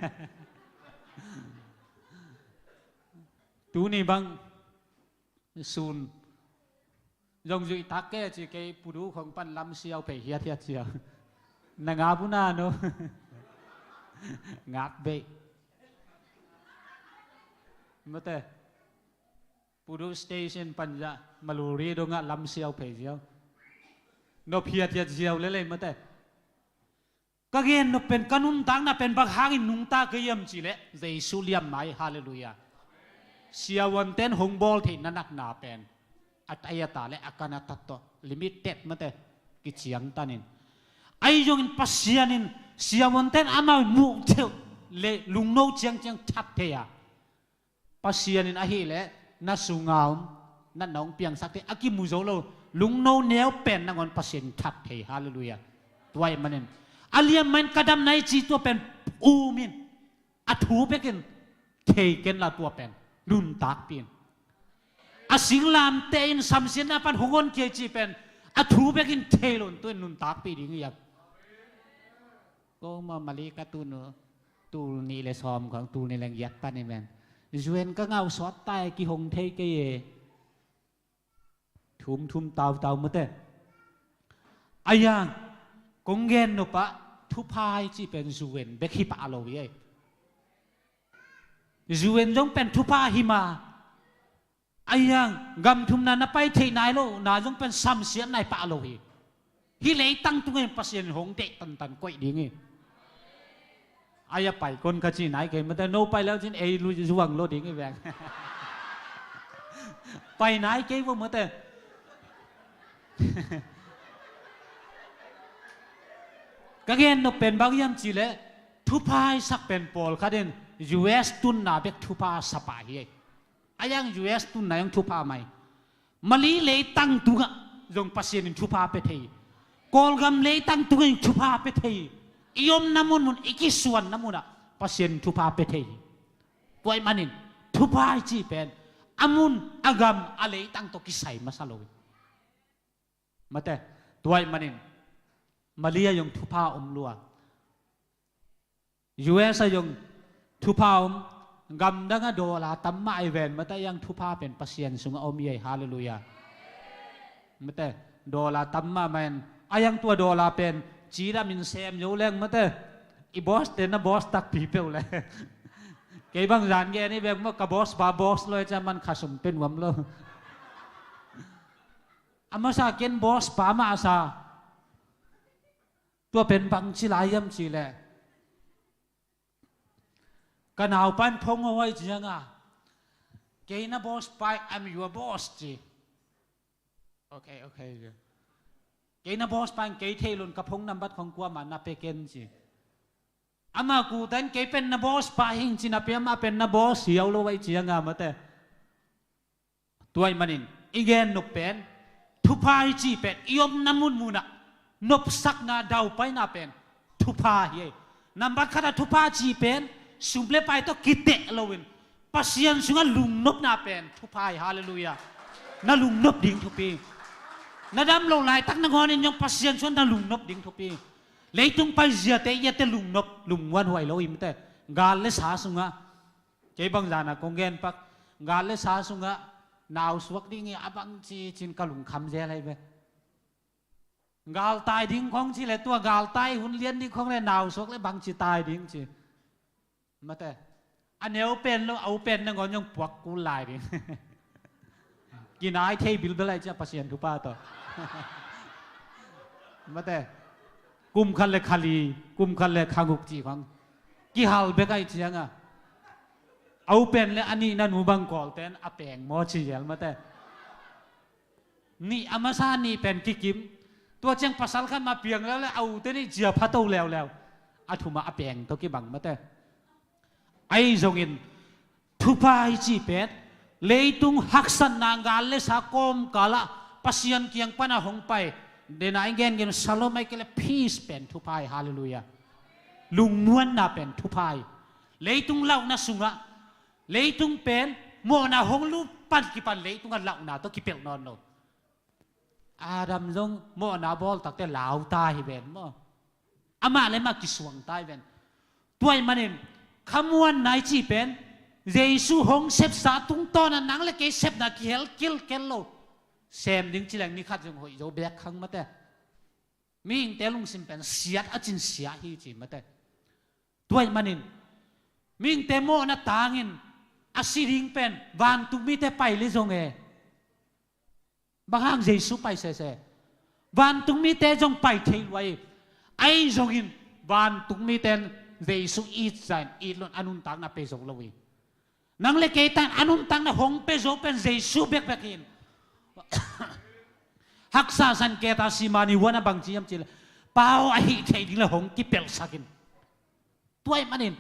Speaker 9: ตูนี่บางซูนยงจุยทักแกจีเกปูดูของปันลำเสียวไปเฮียเทียเสียวนางาบุนาโนงักเบมาแต่ปูดูสเตชันปัญญามาลูรีดงะลำเสียวเพเจียวนเพียเทียเจียวเลยมาแต่ก็เห็นนเป็นกันุนตังน่ะเป็นบักฮางินุงตาเกียมจีเล่เจสุเลียมไหมฮาเลลูยาเสียวันเต้นหงบอลที่นักหนาเป็นอัตยตาและอาการตัดต่อลิมิเต็ดมาแต่กิจยังตันินไอ้ยงปัสยานินเสียวันเต้นอามามุเทวเลลุงโนเจียงชัดเทียปัสยานินอาฮิเลนัสุงาวนั่นน้องเปียงสักเทอากิมุโจโลลุงโนเนียวเป็นนักอนปัสยานินชัดเทียฮาเลลูยาตัวมันเองอาเลียมมันกระดำในจีตัวเป็นอูมินอัถูเปกินเทกันละตัวเป็นรุนตักปีนอาสิงลามเตอินสัมเสียนปันหงอนเกจีเป็นอัถูเปกินเทลนตัวนุนตักปีดิ้งยังก็มาลีกาตูนตูนี่เลยซ้อมของตูนี่แรงยัดปันนี่แมนจวนก็เงาสอดใต้กี่หงเทเกยทุ่มเตามาเต้อายังกงเงินนปะทุพายจีเป็นจวนเบคิปะโลยจวนจงเป็นทุพาหิมาอายังกำทุมนันไปเทนายโลนาจงเป็นซ้ำเสียนายปะโลยฮิเลตั้งตัวเองปัสยันหงเตตันก้อยดีงี้อายไปคนขจีไหนเกิดมันแต่โนไปแล้วจินเอลุยจวงโลดิ้งไอ้แบงไปไหนเกี่ยวกับมันแต่ก็เห็นนเป็นบางอย่างจีเล่ทุพายสักเป็นปอลคาเดน US ตุนนาเบกทุพาสปายอายัง US ตุนนายังทุพาไม่มาลีเลยตั้งตัวจงปัสยันทุพาไปเทกอลกำเลยตั้งตัวทุพาไปเทยมน้ำมันอีกส่วนน้ำมันอะปัสยันทุพาเปเทตัวมันนี่ทุพาจีเป็นอามุนอากามอะไรตั้งตัวกิสัยมาสโลยมาแต่ตัวมันนี่มาเลียยงทุพาลัว US ยงทุพากำดังโดลาตั้มมาไอเวนมาแต่ยังทุพาเป็นปัสยันสุงอมีฮาเลลูยามาแต่โดลาตั้มมาแมนอายังตัวโดลาเป็นจีรามินเซมโยเลงมาเตออีบอสเตนนะบอสตักปีเปลเลยเกี่ยบางจานแกนี่แบบว่ากับบอสบาบอสเลยจะมันขัดสมเป็นวัมเลยอามาซาเกนบอสปามาซาตัวเป็นบางชิลายัมชิเลกันเอาปันพงเอาไว้จีงอ่ะเกี่ยนะบอสไป I'm your boss จีโอเคเกย์น่ะบอสปังเกย์เทลุนกับพงน้ำบัดของกัวมันนับเป็นเกนจีอามากูแต่เกย์เป็นน่ะบอสไปหิงจีนับเป็นมาเป็นน่ะบอสเสียวโลไว้จีงามาแต่ตัวมันนิน อีเกนนบเป็นทุพายจีเป็นยมน้ำมุนมุนะนบสักนาดาวไปนาเป็นทุพายเย่นับบัดขณะทุพายจีเป็นสุบเลไปต้องกิเตะลวินปัสยันสุงาลุงนบนาเป็นทุพายฮาเลลูยานาลุงนบดิ่งทุปีนาดำลงไหลตักนักงอนิยงปัสยันส่วนนาลุงนบดิ่งทุปีเลยตุงไปเจียเตยเตลุงนบลุงวันหวยลวิมเตกาลเลสาสุงาใจบางจานะกงเกนปักกาลเลสาสุงานาวสวกดิ้งอับางจีจินกะลุงคำเจอะไรเบกาลตายดิ้งของจีเลยตัวกาลตายหุ่นเลี้ยนดิ้งของเลยนาวสวกเลยบางจีตายดิ้งจีมาแต่อันเนี้ยเอาเป็นนั่งก่อนยังปวกกูลายดิ้งกินไอเทบิลเบลอะไรจะปัสยันทุป้าต่อมาแต่กุมคันเลยขาลีกุมคันเลยขางุกจีของกี่ฮัลเบกไอเจียงอ่ะเอาเป็นเลยอันนี้นั่นหูบังกอลเต้นอาแปงมอชีเยลมาแต่นี่อามาซานี่เป็นกิกิมตัวเจียงภาษาขันมาเปียงแล้วเอาเต้นนี่เจียพัดโตแล้วอาถุมาอาแปงตัวกี่บังมาแต่ไอ้จงอินทุพายจีเป็ดเลยตุงหักสันนางกาลเลสากอมกาละปัสยันเกียงปนาหงไปเดนายเงินกันสโลไม่เกลพีสเป็นทุพายฮาเลลูยาลุงนวลน่าเป็นทุพายเลยตุงเล่าน่าสุงะเลยตุงเป็นโมนาหงลูปันกี่ปันเลยตุงกันเล่าน่าต้องกี่เปลนอนโนอาดัมจงโมนาบอลตักแต่เหลาตายเวนโมอามาเลยมากิสวงตายเวนตัวมันเองขมวนนายจีเป็นเยซูหงเซฟสาตุงตอนนั้นนังเลยเกเซฟนักเฮลกิลโลเซมดิ้งจีแรงนี่ขัดจงหอยโจเบกขังมาแต่มีอิงเตลุงสิมเป็นเสียดอจินเสียฮีจีมาแต่ตัวมันเองมีอิงเตโมนัตางินอาศิริงเป็นวันตุมีเตไปลิจงบางครั้งเยซูไปเซ่วันตุมีเตจงไปเทไว้ไอจงอินวันตุมีเตเยซูอีดใจอีดลนอนุนตังนาเปจงลวีนังเลเกตันอนุนตังนาหงเปจงเป็นเยซูเบกอินฮักษาสันเกตาสิมานิวันบางจีมจิลเป้าไอเทดิลหงกิเปลสักินตัวมันเอง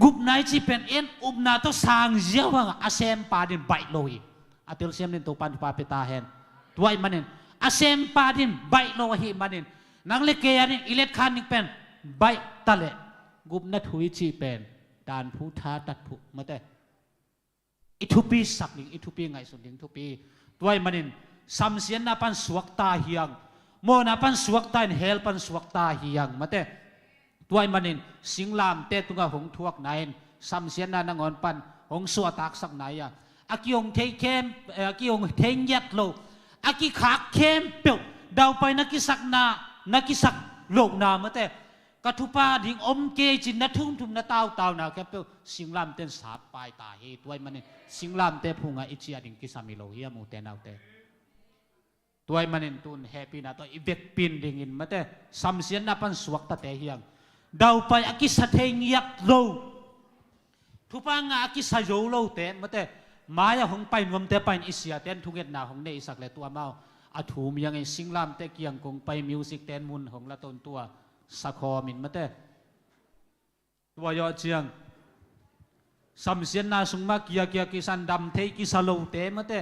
Speaker 9: กุบนายจีเป็นเอ็นอุบนาโตสางเจ้าว่าอาเซมปาดินใบลอยอาเตลเซมนินตัวปันปาเปตาเฮนตัวมันเองอาเซมปาดินใบลอยมันเองนังเลเกียนี่อิเล็กคานิกเป็นใบตะเลกุบนัดหุยจีเป็นดานผู้ท้าตัดผู้มาแต่อิทุปีสักหนึ่งอิทุปีไงส่วนหนึ่งทุปีตัวมันเองสัมเสียนนับปันสวกตาเฮียงโมนับปันสวกตาเฮลปันสวกตาเฮียงมาแต่ตัวมันเองสิงลามเตตุงหงทวกนายสัมเสียนนางอนปันหงสัวตักสักไหนอ่ะอากิองเทเข้มอากิองเทงยัดโลอากิขาเข้มเปียวดาวไปนักกิสักนานักกิสักโลกนามาแต่กทุปาดิ่งอมเกจินนัทุ่มทุ่มนัตาวนาแค่เปียวสิงลามเต้นสาบปลายตาเฮตัวมันเองสิงลามเตพุงอ่ะอิจฉาดิ่งกิสามิโลเฮียมูเตนเอาเตตัวมันเองตุนแฮปปี้นะตัวอีเวกปินดิ่งมาแต่สัมเสียนนับปันสวกตาเตเฮียงดาวไปอากิสัตเฮงยักโลทุปังอากิสัยโยโลเตนมาแต่มายาหงไปนวมเตไปอิสยาเตนทุกเอ็ดนาหงเนอิสักเลตัวเมาอาถูมยังไงสิงลามเตเกียงคงไปมิวสิกเตนมุนหงละตนตัวสักคอมินมาแต่ตัวยอดเชียงสัมเสียนนาสุงมาเกียกิสันดำเทกิสโลเตมาแต่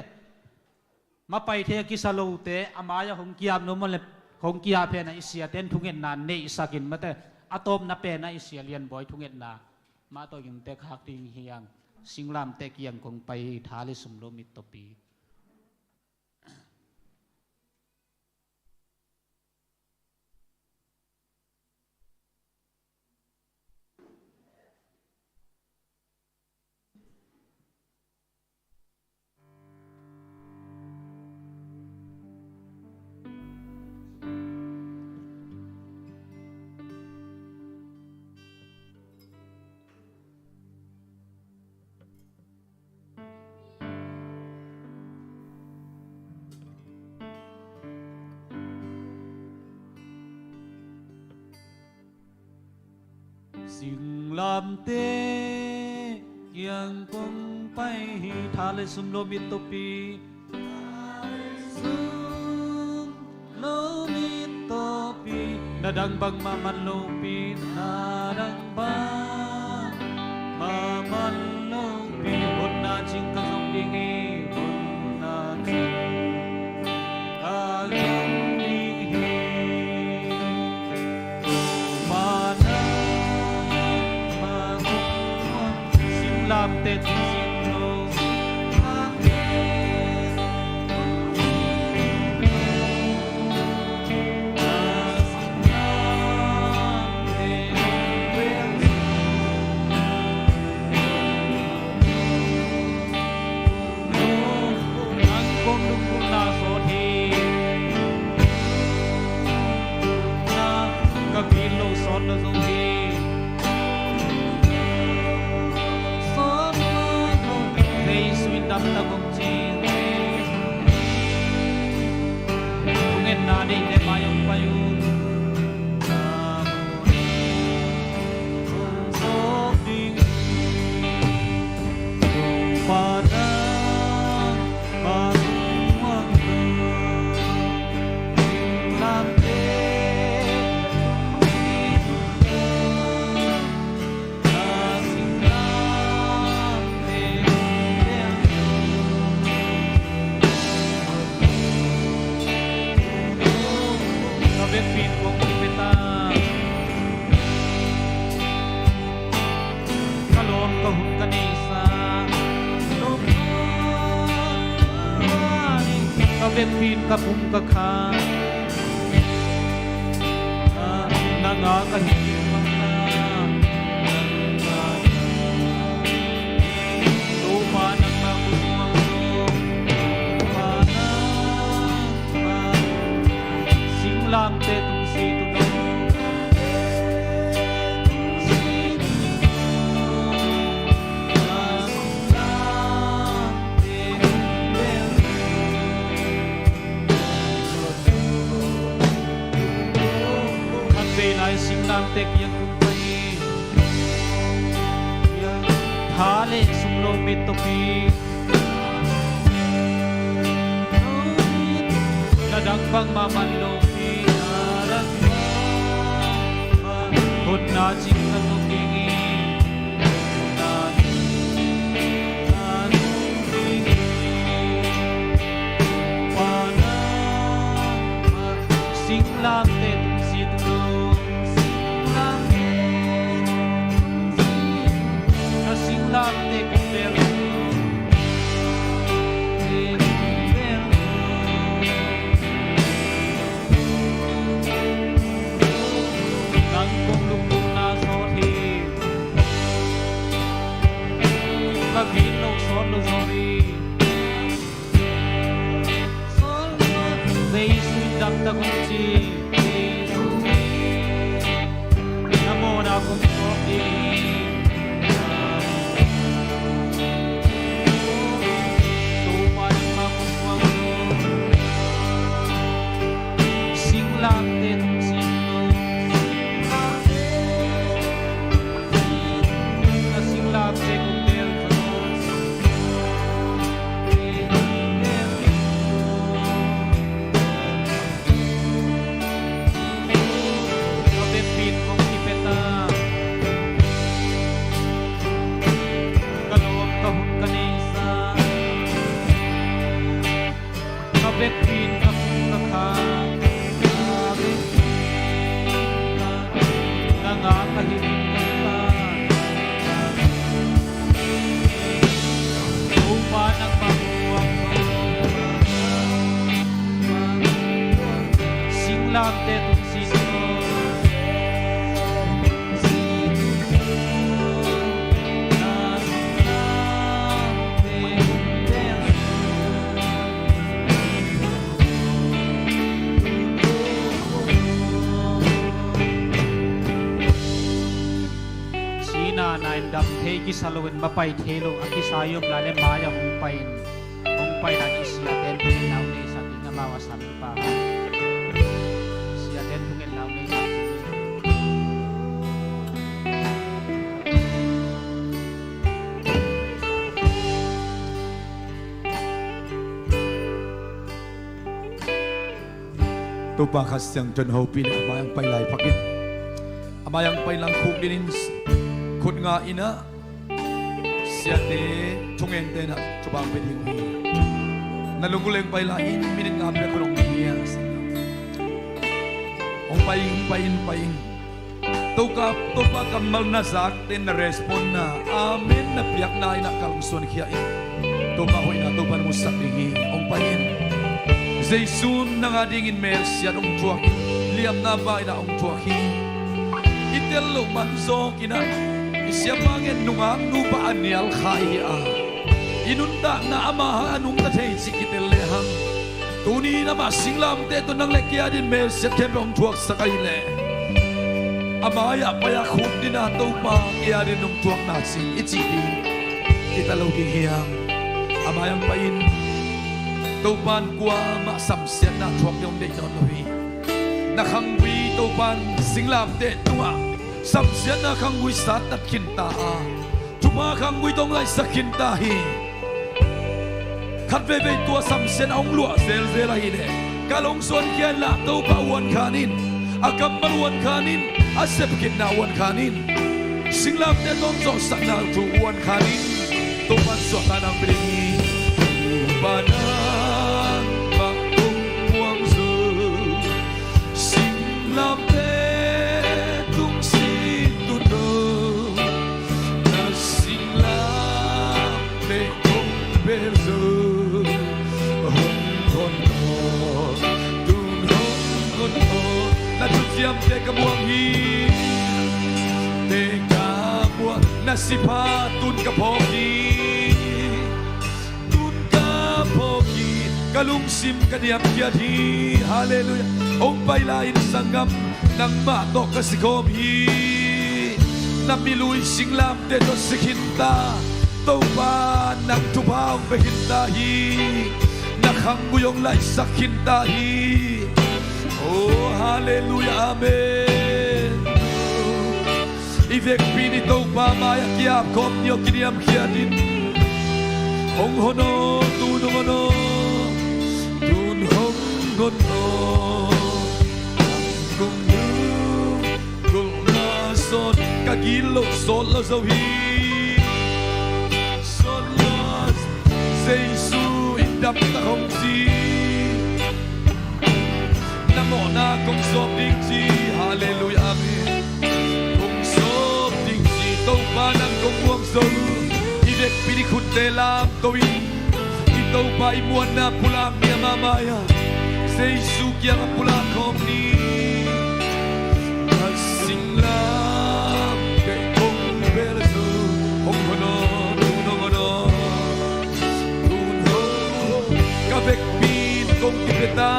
Speaker 9: มาไปเทกิสโลเตอามายาหงเกียมนมันเลยหงเกียเพนอิสยาเตนทุกเอ็ดนาเนอิสักินมาแต่อาตมนับเป็นอิสยาเลียนบอยทุกเอ็ดนามาตัวยังเตะหักดิ่งเฮียงสิงลามเตะเกียงคงไปทาลิสุมโลมิตตปีสิงลามเตเกียงคงไปทาลิสุมโลมิตตปีสุมโลมิตตปีนาดังบังมามันโลปีนาดังบังมามันโลปีบนนาจิงกะซงดิงีบนนาจิง lam te tung sin lo kapung kakha nanga kahimang na luma ng magumang mana singlam te tung si tulong singlam tek yang kumpai yang thale sumlo mitopi nadang pang mamanlopi arang hod na jing kanupingi singlam te tung si tulong lam te kumpero nang kong lungkong na sothi kaginong solo zori They sweet dang dagong chi namo na kong sothi Kisalawin mapay thelo akisayom lale maya hungpay na isya ten tungin law ne sa tinamawa sa pa siya ten tungin law ne sa
Speaker 8: tupakas yang John Hopi na amayang paylay pakit amayang paylang kugdinin kut nga ina siya te tungen te na chubang peding nalunguleng paylain minit nga abla kulong niya ong paing topa kamal na zak ten na respond na amen na piyak na ina kalungson kia in topa hoy na topa mo sakringi ong pain Jaisun na nga dingin mercy at ong tuwak liam na ba ina ong tuwaki itelo manzo kina isyamangin nungang nupa anyal khaya inunda na ama anong tatay sikitilehang tuni na masinglam teto ng lekya din mercy at kembe ong tuwak sa kaile amaya paya khum din ato pa kaya din nung tuwak nasin itsikin kita lawking hiyang amayang pain taupan kwa masamsian na tuwak yung day nonohi nakangwi taupan singlam de tunga samsian na kangwi sat at kinta tuma kangwi tong lai sa kintahi katbebe tua samsian aong lua zel zelahi de kalong suan kian la taupa uwan kanin agam maruan kanin asep kinawan kanin singlam de tong so sakna tuwan kanin taupan so tanang beringi panang bakong buang su singlam de tung si tunong na singlam de kong berzo hong hong hong tung hong hong hong na tutyam de kamuang hi de kamuang na sipatun kapoki kalungsim kaniyam kiyadhi hallelujah ong pailain sanggam ng matok kasikom hi namiluy singlam deto sikinta taupa ng tupaong behintahi nakangguyong lay sa kintahi oh hallelujah amen ivek pini taupa maya kiyap kom niyo kiniyam kiyadin ong hono tunong hono ngon cùng nhung cùng na son kagilo son lo dâu hi son lo Giêsu in đắp ta không gì nam mô na công sốp đinh chi hallelujah amen công sốp đinh chi tâu ba năng công buông dâu i vek pidi khut te lam tôi i tâu ba i muan na pulam mia mamaya Giêsu kia pula kom ni asinglam ke kong berzo ong hono tuno kabek pin kong kipeta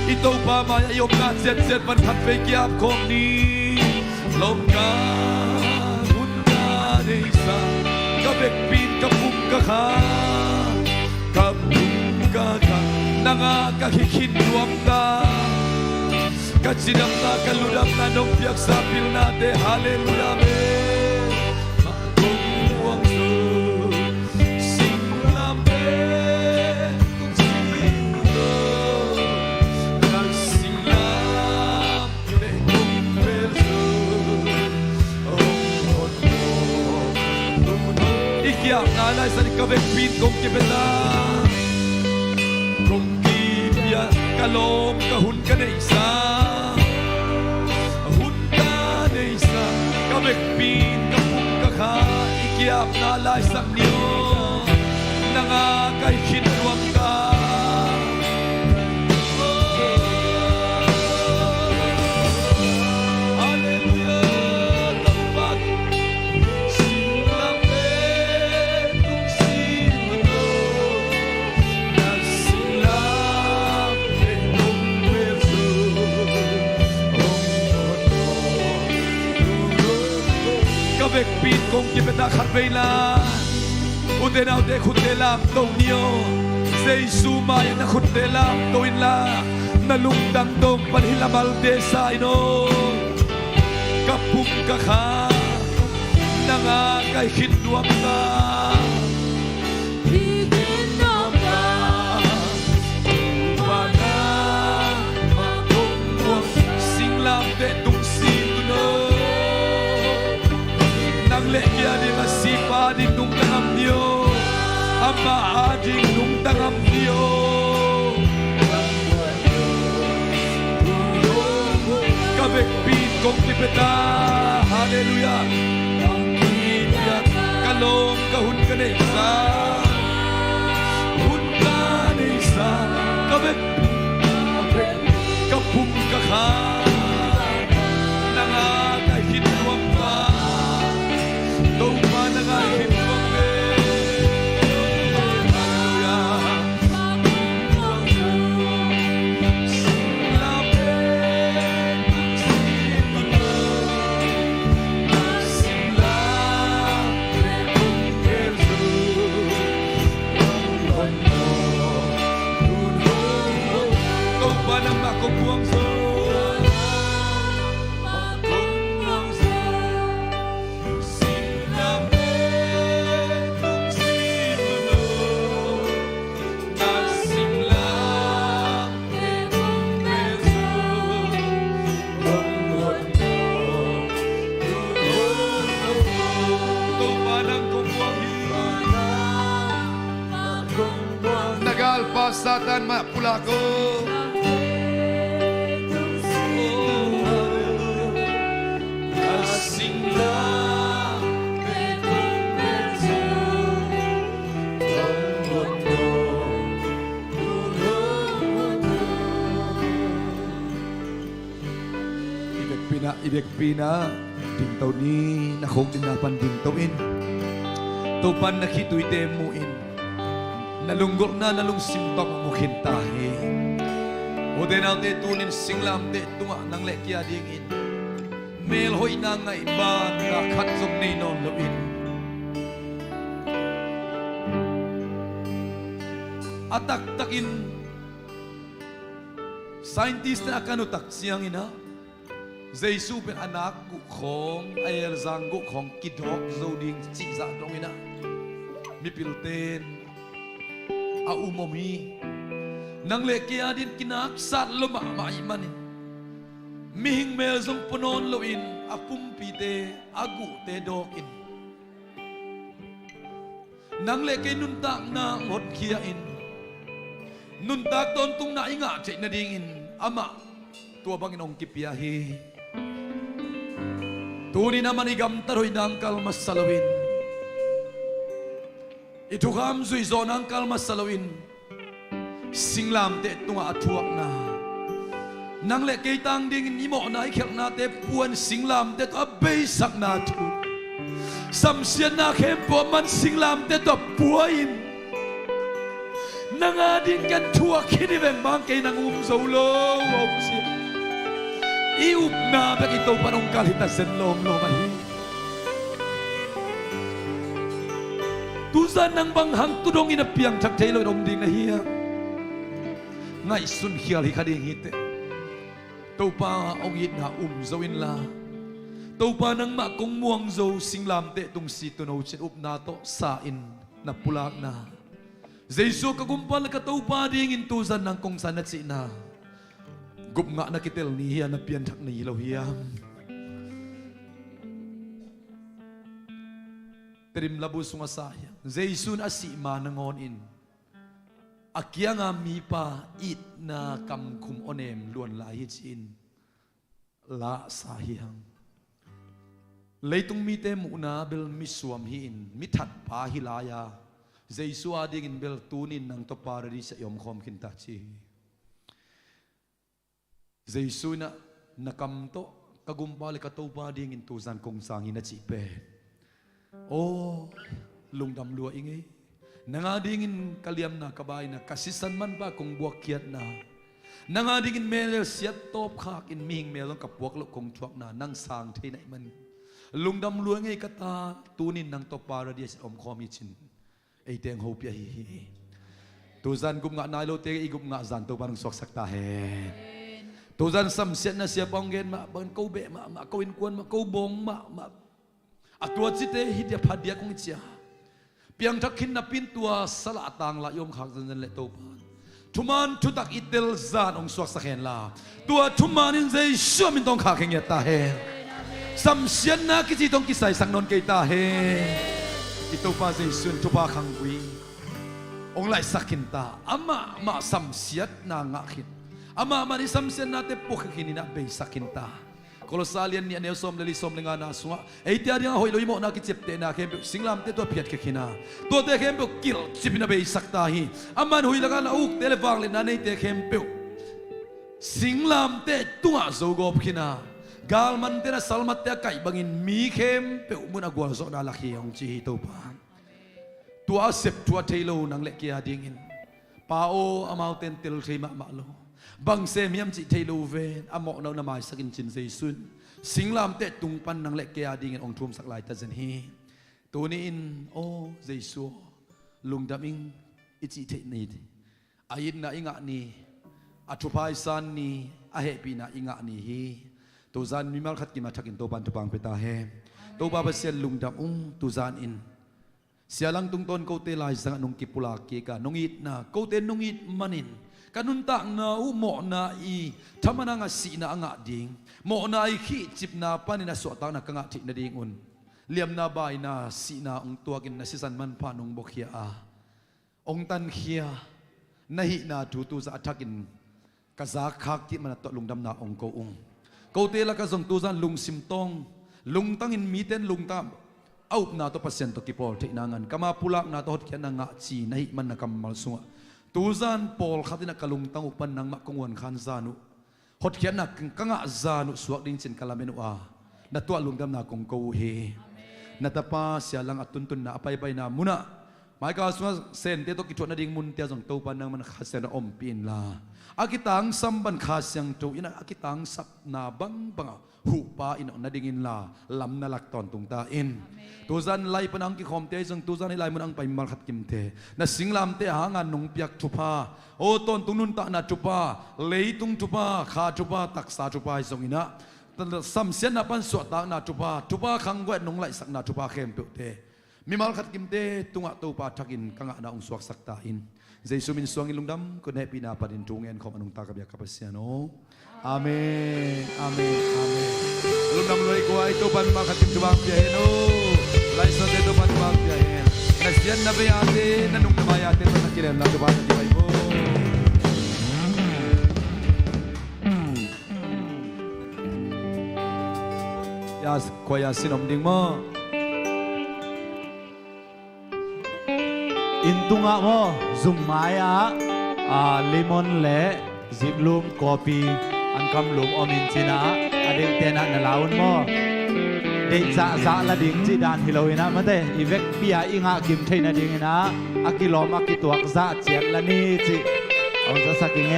Speaker 8: ito pa maya yom na zet man khat pe kiap kom ni lom ka hunna deisa kabek pin kapung ka kha nangakakikinwam ta kacinam na kaludam na nung piyak sa pil natin hallelujah amen magumuang su singlam pe kung sino nagsinglam pe kung perso ikiyak nalay sa likabek pin kong kipeta kalom kahun ka na isa hun ka na isa kabekpin kapung kaka ikiap na laysak niyo nangakay kinwam ka pin kong kipeta kharbeila udenaw de khutelam tong niyo Giêsu maya na khutelam toin la nalungdang dong panhilamal de sa ino kapung kakha nangakay hinwam ka ikinwam ka umana magungwang singlam de tung sinuno lekya di masipa di nung tangam niyo ama ading nung tangam niyo kabek pin kong pipeta. Hallelujah. Hallelujah. Kalong kahun ka na isa. Hun ka na isa. Kabit. Kapung ka ka. Nangagahitwang ka. Daw pa nangahitwang ka. Satan mapula ko. Ibig pina ding taw ni nakong tinapan ding tawin. Tupan nakituy temuin. Nalunggok na nalungsimbang mukhintahe. O din natin tunin singlam de tunga ng lekya dingin. Melhoy na nga iba na katsong ninon luin. Atak-takin scientist na akanutak siyang ina. Jesu pen anak kong ayel zanggo kong kidok zoding cisa dong ina. Mipilten aumomi nang lekya din kinaksat lumama imanin mihing mezong punon loin apumpite agu te dokin nang lekya nuntak na ngot kiyain nuntak tontung na inga cek na dingin ama tua bangin ong kipiyahi tuni naman igam taroy nangkal masalawin itu kam zui zonang kalma salawin singlam te tunga atuak na nang le keitang ding imo na ikhel na te puan singlam te to abay sak na tu samsian na kempo man singlam te to puain nang ading kan tuak kini beng bangkay nang umzaulo wausi iup na bag ito panong kalita senlom lomahi Tuzan ng banghang tudong inapiang taktelo in omding na hiya. Nga isun hiyal hikading hite. Tau pa ongit na zawin la. Tau pa nang makong muang zaw singlam te tung sito na uchin up nato sain na pulak na. Zayso kagumpal ka tau pa dingin tuzan ng kong sanat si na. Gup nga nakitel ni hiya na piyantak na ilaw hiya. Terim labus nga sayang. Zaysun asima nangonin. Akya nga mi pa it na kamkum onem luan lahit sin. La sayang. Laytung mite muna bel miswam hiin. Mitat pa hilaya. Zaysu adingin bel tunin ng toparari sa iyom kom kintachi. Zaysu na nakamto kagumpali katopa dingin tuzan kong sangin na chipe. Oh, lungdam lua ingay. Nangadingin kaliam na kabay na kasisan man ba kung buwakyat na. Nangadingin melel siyat top kak in mihing melong kapwaklo kong tuwak na nang sang tay na iman. Lungdam lua ingay kata tunin ng topara diya sa komichin. Ay teng hope yahi. Tuzan gum nga nalo te igum nga zanto parang soksak tahe. Tuzan samsiat na siya panggen ma ban kobe ma kawin kuan ma kobong ma Atuat site hidia padia kong itsia. Piang takin na pintua sala atang la yong khak zan le topan. Tuman tutak itel zan ong suak sakhen la. Tua tumanin zay syamin tong khakeng yata he. Samsian na kisi tong kisay sang non kita he. Ito pa zay sun tupa kangwi. Ong lai sakinta. Ama ma samsiat na ngakit. Ama ma ni samsian na te pukakini na bay sakinta. โคลซาเลียนเนี่ยเนลซอมเลลิซอมเลงานาสุงะไอเดียเดียงหอยลอยโมนากิเจ็บเตนาเข้มเปสิงลามเตตัวเพียดแค่นาตัวเตเข้มเปกิลจิบินาเบยสักตาฮีอามันหุยละกันอุกเตเลฟังเลนันเตเข้มเปสิงลามเตตัวโซโกบขินากาลมันเตนะสัลมัตเตไก่บังอินมีเข้มเปมุนอากวาโซนาลักฮีองจีตัวปานตัวเสพตัวเทโลนังเล็กยาดิ่งอินปาโออามาเตนเตลเทมามาโลบังเซมิยมจิเทโลเวนอามอกนาวนามาสกินจินเซซุนสิงลามเตตุงปันนังเล็กยาดิ่งอินองทุ่มสักลายตาเจนฮีตัวนี้อินโอเจสัวลุงดำอิงอิจิเทนีดอายินนาอิงะนีอัตุภายสันนีอาเฮปีนาอิงะนีฮีตัวจานมีมาลขัดกิมาทักอินตัวปันตุปังเปตาเฮตัวบาบเซลลุงดำตัวจานอินเสียหลังตุงต้นเขาเตลายสังนงกิปุลาเกกานงอิดนาเขาเตนงอิดมันินกันุนตักนาอุโมนาอีทำนังสีนาอ่างดิ่งโมนาอีขี้จิบนาปานินาสวดตังนักงะทินาดิ่งอุนเลียมนาบายนาสีนาองตัวกินนาสิสันมันพานองบกเฮียอาองตันเฮียนาหินาดูตูจะทักินกะซาคักที่มันตลุงดำนาองเขาองเขาเตละกะส่งตูจันลุงซิมตองลุงตั้งอินมีเต้นลุงตามเอาหน้าตัวเปอร์เซ็นต์ตัวกี่พอลที่นั่งกันกมาพูลักหน้าตัวที่นั่งงะจีนให้มันนักกำมัลสุงตูซันพอลขัดนักกลุงตั้งอุปนังมักกงวนขันซานุหดเขียนนักกังะซานุสวกดิ้งเช่นกลาเมนุอานัตัวลุงดำนักกงกูเฮนัตป้าเสียหลังอัตุนตุนนาไปไปนามุนะหมายก็สุงเซนเตตัวกิจวัตรดิ่งมุนเตียจงตัวปันนังมันขัดเซนอมปีนลาอากิตังสัมบันขัดเสียงตัวอินะอากิตังสับนาบังบังหูปาอินนาดิ่งอินลาลำนาลักตอนตุงตาอินตัวจันไล่ปนังกิคอมเตจังตัวจันให้ไล่มันอังไปมาขัดกิมเตน่ะสิงลำเตหางานนงเปียกทุพาโอตอนตุนุนตานาทุพาเลยตุงทุพาขาทุพาตักษาทุพาส่งอินะสัมเสียนนับปันสวดตานาทุพาขังเวทนงไล่สักนาทุพาเข้มเปียกเตมีมาขัดกิมเตตุงะตัวปาทักินกังะนาองสวกสักตาอินเจสุมินสวงอิลุงดำคนให้ปีนาปดินจงเงินของอนุตากระเบียกับเสียโนอาเมนอาเมนอาเมนลุงดำเลยกว่าไอตัวปันมาขัดกิมจุบังเจโนไล่สักตัวปันมาเจเฮนนักเสียนนับยาเตนันุงนับยาเตนักกิเลนนับปันจีไบโบยาขวายาสินอมดิ่งมา
Speaker 4: อินตุงะโมซุมมายาลิมอนเล่ซิบลูมกอปีอันคำลูมอมินชินะอเด็กเตนะนลาวน์โมเด็กจะละดิ่งจีดานฮิโลวินะมาเตอีเวกปียอิงะกิมเทนะดิ่งนะอากิลอมอากิตัวจะเจียละนี่จีเอาจะสักยังไง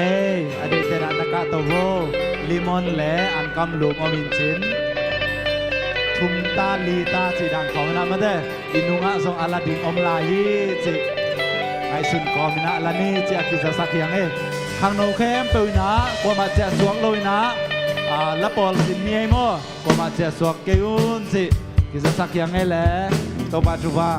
Speaker 4: อเด็กเตนะนักตะโวลิมอนเล่อันคำลูมอมินชินทุมตาลีตาจีดังของนะมาเตอินุงะส่งอาลาดิงอมลายีจีไอสุนกอมินะละนี่จีอากิจะสักยังไงข้างโนเข้มเปวินะกว่ามาเจสวงลอยนะละปอลสิมีไอโมกว่ามาเจสวงเกยุนจีกิจะสักยังไงแหละตัวปัจจุบัน